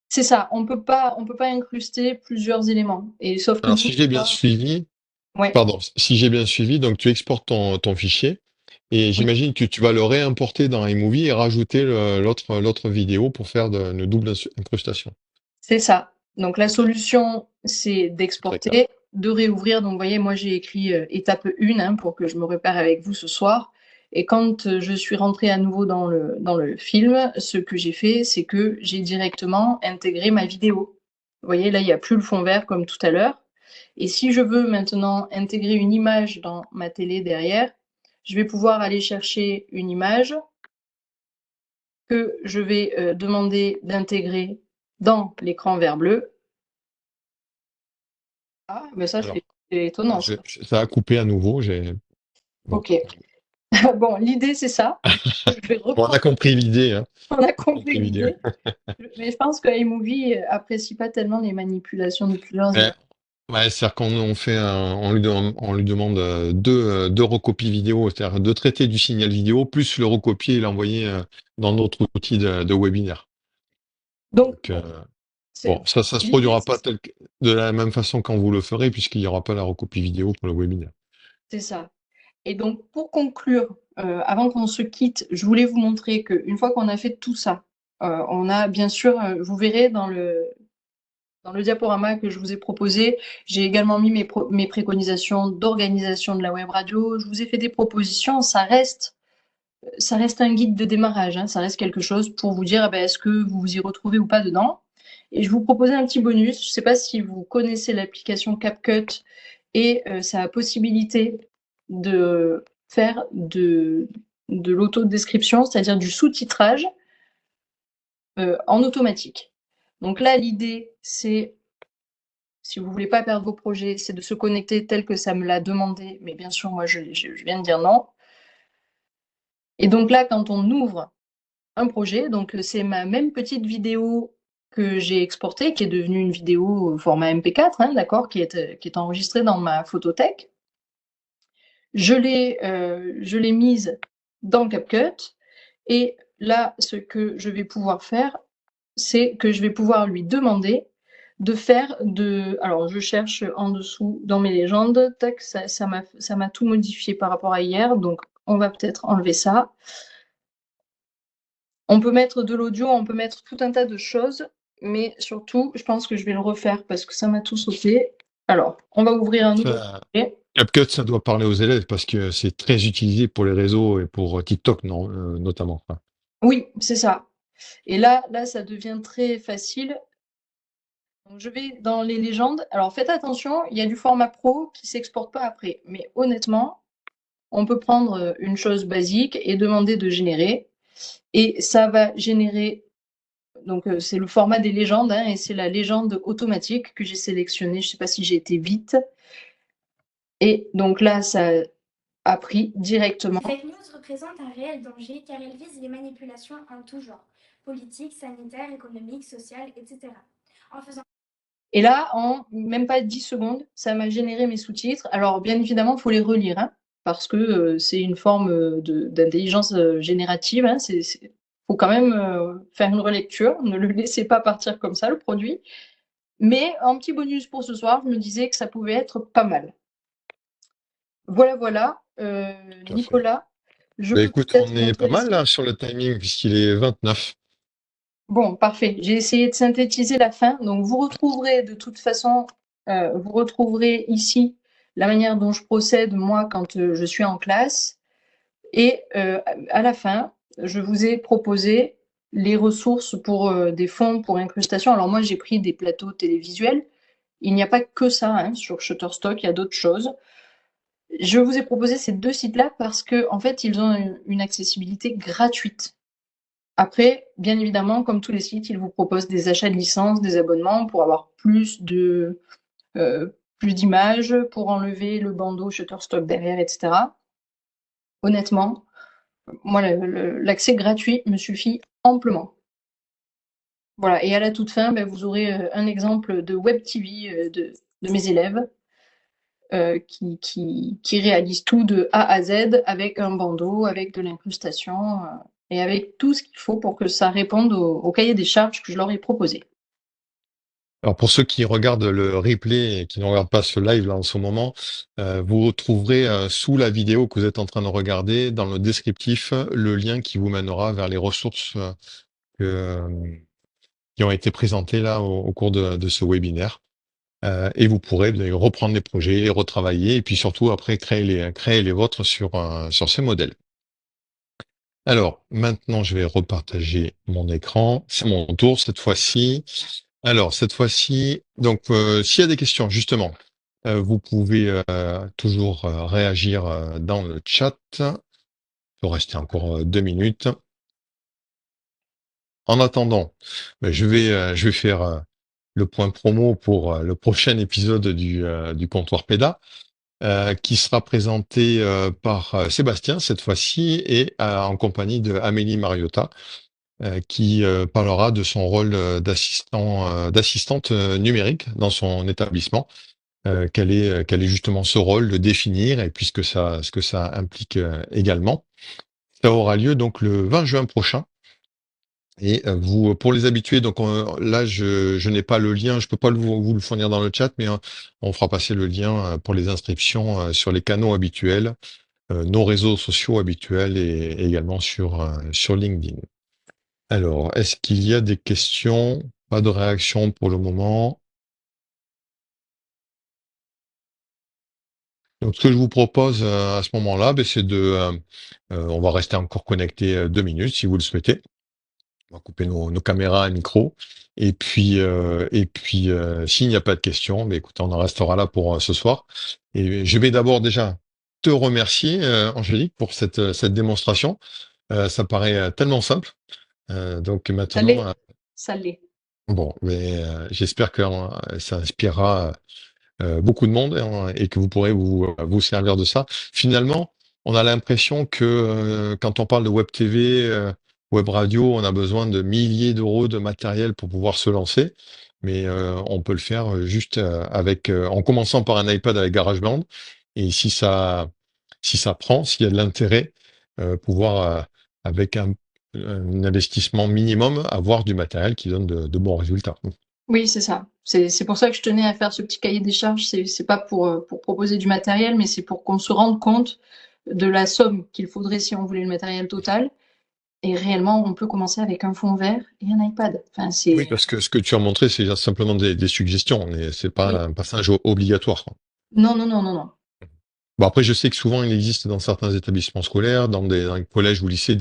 c'est ça. On peut pas incruster plusieurs éléments. Et sauf que Alors nous, si j'ai bien suivi, ouais, pardon, si j'ai bien suivi, donc tu exportes ton fichier et oui, j'imagine que tu vas le réimporter dans iMovie et rajouter l'autre vidéo pour faire une double incrustation. c'est ça. Donc, la solution, c'est C'est très clair. d'exporter, de réouvrir. Donc, vous voyez, moi, j'ai écrit étape 1 hein, pour que je me repère avec vous ce soir. Et quand je suis rentrée à nouveau dans le film, ce que j'ai fait, c'est que j'ai directement intégré ma vidéo. Vous voyez, là, il n'y a plus le fond vert comme tout à l'heure. Et si je veux maintenant intégrer une image dans ma télé derrière, je vais pouvoir aller chercher une image que je vais demander d'intégrer dans l'écran vert bleu. Ah, mais ça, Alors, c'est étonnant, ça. ça a coupé à nouveau. Bon. Ok. Bon, l'idée, c'est ça. Je vais Bon, on a reprendre. compris l'idée, hein. On a On a compris compris l'idée. l'idée. Mais je pense que iMovie apprécie pas tellement les manipulations de plusieurs Ouais, images. ouais, c'est-à-dire on lui demande deux recopies vidéo, c'est-à-dire de traiter du signal vidéo, plus le recopier et l'envoyer dans notre outil de webinaire. Donc, Donc, bon, bon, ça se l'idée, produira pas de la même façon quand vous le ferez, puisqu'il n'y aura pas la recopie vidéo pour le webinaire. c'est ça. Et donc, pour conclure, avant qu'on se quitte, je voulais vous montrer qu'une fois qu'on a fait tout ça, on a bien sûr, vous verrez dans le diaporama que je vous ai proposé, j'ai également mis mes préconisations d'organisation de la web radio. Je vous ai fait des propositions. Ça reste un guide de démarrage, hein, ça reste quelque chose pour vous dire est-ce que vous vous y retrouvez ou pas dedans. Et je vous proposais un petit bonus. Je ne sais pas si vous connaissez l'application CapCut et sa possibilité de faire de l'autodescription, c'est-à-dire du sous-titrage en automatique. Donc là, l'idée, c'est, si vous ne voulez pas perdre vos projets, c'est de se connecter tel que ça me l'a demandé. Mais bien sûr, moi, je viens de dire non. Et donc là, quand on ouvre un projet, donc c'est ma même petite vidéo que j'ai exportée, qui est devenue une vidéo au format MP4, hein, d'accord, qui est enregistrée dans ma photothèque. Je l'ai mise dans CapCut et là, ce que je vais pouvoir faire, c'est que je vais pouvoir lui demander de faire alors je cherche en dessous dans mes légendes, tac, ça m'a tout modifié par rapport à hier, donc on va peut-être enlever ça. On peut mettre de l'audio, on peut mettre tout un tas de choses, mais surtout, je pense que je vais le refaire parce que ça m'a tout sauté. Alors, on va ouvrir un nouveau Ça, projet. CapCut, ça doit parler aux élèves parce que c'est très utilisé pour les réseaux et pour TikTok notamment. Enfin, Oui, c'est ça. Et là, ça devient très facile. Donc, je vais dans les légendes. Alors, faites attention, il y a du format pro qui ne s'exporte pas après. Mais honnêtement, on peut prendre une chose basique et demander de générer. Et ça va générer. Donc, c'est le format des légendes hein, et c'est la légende automatique que j'ai sélectionnée. Je ne sais pas si j'ai été vite. Et donc là, ça a pris directement. Ces fake news représentent un réel danger car elles visent les manipulations en tout genre, politique, sanitaire, économique, social, etc. En faisant Et là, en même pas 10 secondes, ça m'a généré mes sous-titres. Alors, bien évidemment, il faut les relire, hein, parce que c'est une forme d'intelligence générative. Il faut quand même faire une relecture. Ne le laissez pas partir comme ça, le produit. Mais en petit bonus pour ce soir, je me disais que ça pouvait être pas mal. Voilà, voilà. tout à fait. Nicolas, Je Bah peux écoute, peut-être on est pas mal m'intéresser. là sur le timing puisqu'il est 29. Bon, parfait. J'ai essayé de synthétiser la fin. Donc, vous retrouverez de toute façon, vous retrouverez ici la manière dont je procède, moi, quand je suis en classe. Et à la fin, je vous ai proposé les ressources pour des fonds pour incrustation. Alors, moi, j'ai pris des plateaux télévisuels. Il n'y a pas que ça hein, sur Shutterstock, il y a d'autres choses. Je vous ai proposé ces deux sites-là parce que, en fait, ils ont une accessibilité gratuite. Après, bien évidemment, comme tous les sites, ils vous proposent des achats de licences, des abonnements pour avoir plus d'images, pour enlever le bandeau Shutterstock derrière, etc. Honnêtement, moi, l'accès gratuit me suffit amplement. Voilà. Et à la toute fin, ben, vous aurez un exemple de Web TV de mes élèves qui réalisent tout de A à Z avec un bandeau, avec de l'incrustation et avec tout ce qu'il faut pour que ça réponde au cahier des charges que je leur ai proposé. Alors pour ceux qui regardent le replay et qui ne regardent pas ce live là en ce moment, vous retrouverez sous la vidéo que vous êtes en train de regarder, dans le descriptif, le lien qui vous mènera vers les ressources que, qui ont été présentées là au cours de ce webinaire. Et vous pourrez reprendre les projets, les retravailler et puis surtout après créer les vôtres sur ces modèles. Alors maintenant je vais repartager mon écran. C'est mon tour cette fois-ci. Alors, cette fois-ci, donc, s'il y a des questions, justement, vous pouvez toujours réagir dans le chat. Il peut rester encore 2 minutes. En attendant, je vais faire le point promo pour le prochain épisode du Comptoir PEDA, qui sera présenté par Sébastien cette fois-ci et en compagnie de Amélie Mariota. Qui parlera de son rôle d'assistante numérique dans son établissement. Quel est justement ce rôle, le définir et puis ce que ça implique également. Ça aura lieu donc le 20 juin prochain. Et vous, pour les habitués, donc là je n'ai pas le lien, je peux pas vous le fournir dans le chat, mais on fera passer le lien pour les inscriptions sur les canaux habituels, nos réseaux sociaux habituels et également sur LinkedIn. Alors, est-ce qu'il y a des questions? Pas de réaction pour le moment. Donc, ce que je vous propose à ce moment-là, ben, c'est on va rester encore connecté 2 minutes si vous le souhaitez. On va couper nos caméras et micros. Et puis, s'il n'y a pas de questions, ben, écoutez, on en restera là pour ce soir. Et je vais d'abord déjà te remercier, Angélique, pour cette démonstration. Ça paraît tellement simple. Donc Ça maintenant, l'est, ça l'est. bon, mais j'espère que ça inspirera beaucoup de monde hein, et que vous pourrez vous servir de ça. Finalement, on a l'impression que quand on parle de web TV, web radio, on a besoin de milliers d'euros de matériel pour pouvoir se lancer, mais on peut le faire juste en commençant par un iPad avec GarageBand. Et si ça prend, s'il y a de l'intérêt, pouvoir avec un investissement minimum avoir du matériel qui donne de bons résultats. Oui, c'est ça. C'est pour ça que je tenais à faire ce petit cahier des charges. C'est pas pour proposer du matériel, mais c'est pour qu'on se rende compte de la somme qu'il faudrait si on voulait le matériel total. Et réellement, on peut commencer avec un fond vert et un iPad. Enfin, Oui, parce que ce que tu as montré, c'est simplement des suggestions, mais c'est oui. pas un passage obligatoire, quoi. Non, non, non, non, non. Bon, après, je sais que souvent, il existe dans certains établissements scolaires, dans les collèges ou lycées,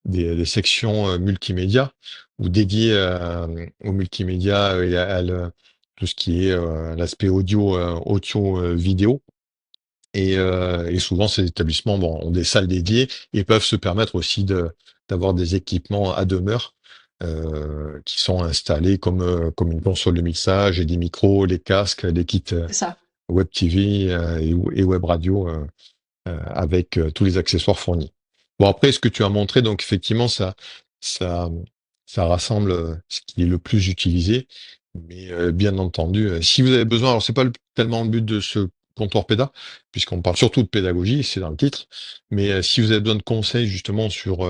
des sections multimédia ou dédiées au multimédia et tout ce qui est l'aspect audio, vidéo. Et souvent, ces établissements ont des salles dédiées et peuvent se permettre aussi d'avoir des équipements à demeure qui sont installés comme une console de mixage et des micros, les casques, les kits C'est ça. Web TV et Web Radio avec tous les accessoires fournis. Bon, après, ce que tu as montré, donc effectivement, ça, ça rassemble ce qui est le plus utilisé. Mais bien entendu, si vous avez besoin, alors c'est pas tellement le but de ce comptoir PEDA, puisqu'on parle surtout de pédagogie, c'est dans le titre. Mais si vous avez besoin de conseils justement sur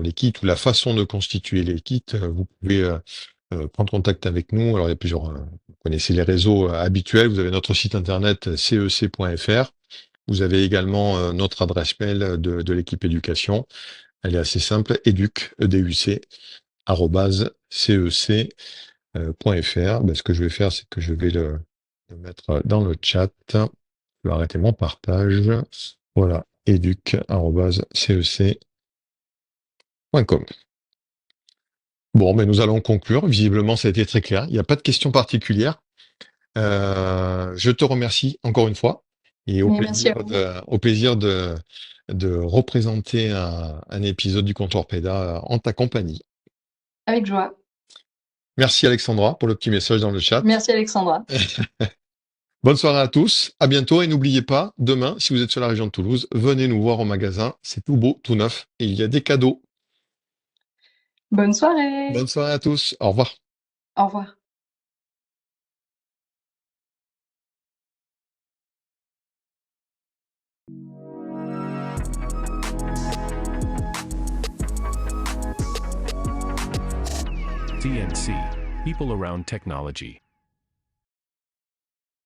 les kits ou la façon de constituer les kits, vous pouvez prendre contact avec nous. Alors il y a plusieurs, vous connaissez les réseaux habituels. Vous avez notre site internet cec.fr. Vous avez également notre adresse mail de l'équipe éducation. Elle est assez simple, educ, cec.fr. Ben, ce que je vais faire, c'est que je vais le mettre dans le chat. Je vais arrêter mon partage. Voilà, educ.cec.com. Bon, mais nous allons conclure. Visiblement, ça a été très clair. Il n'y a pas de questions particulières. Je te remercie encore une fois et Mais merci à vous. au plaisir de représenter un épisode du Comptoir Pédas en ta compagnie. Avec joie. Merci Alexandra pour le petit message dans le chat. Merci Alexandra. Bonne soirée à tous, à bientôt et n'oubliez pas, demain, si vous êtes sur la région de Toulouse, venez nous voir au magasin, c'est tout beau, tout neuf et il y a des cadeaux. Bonne soirée. Bonne soirée à tous, au revoir. Au revoir. CNC, People Around Technology.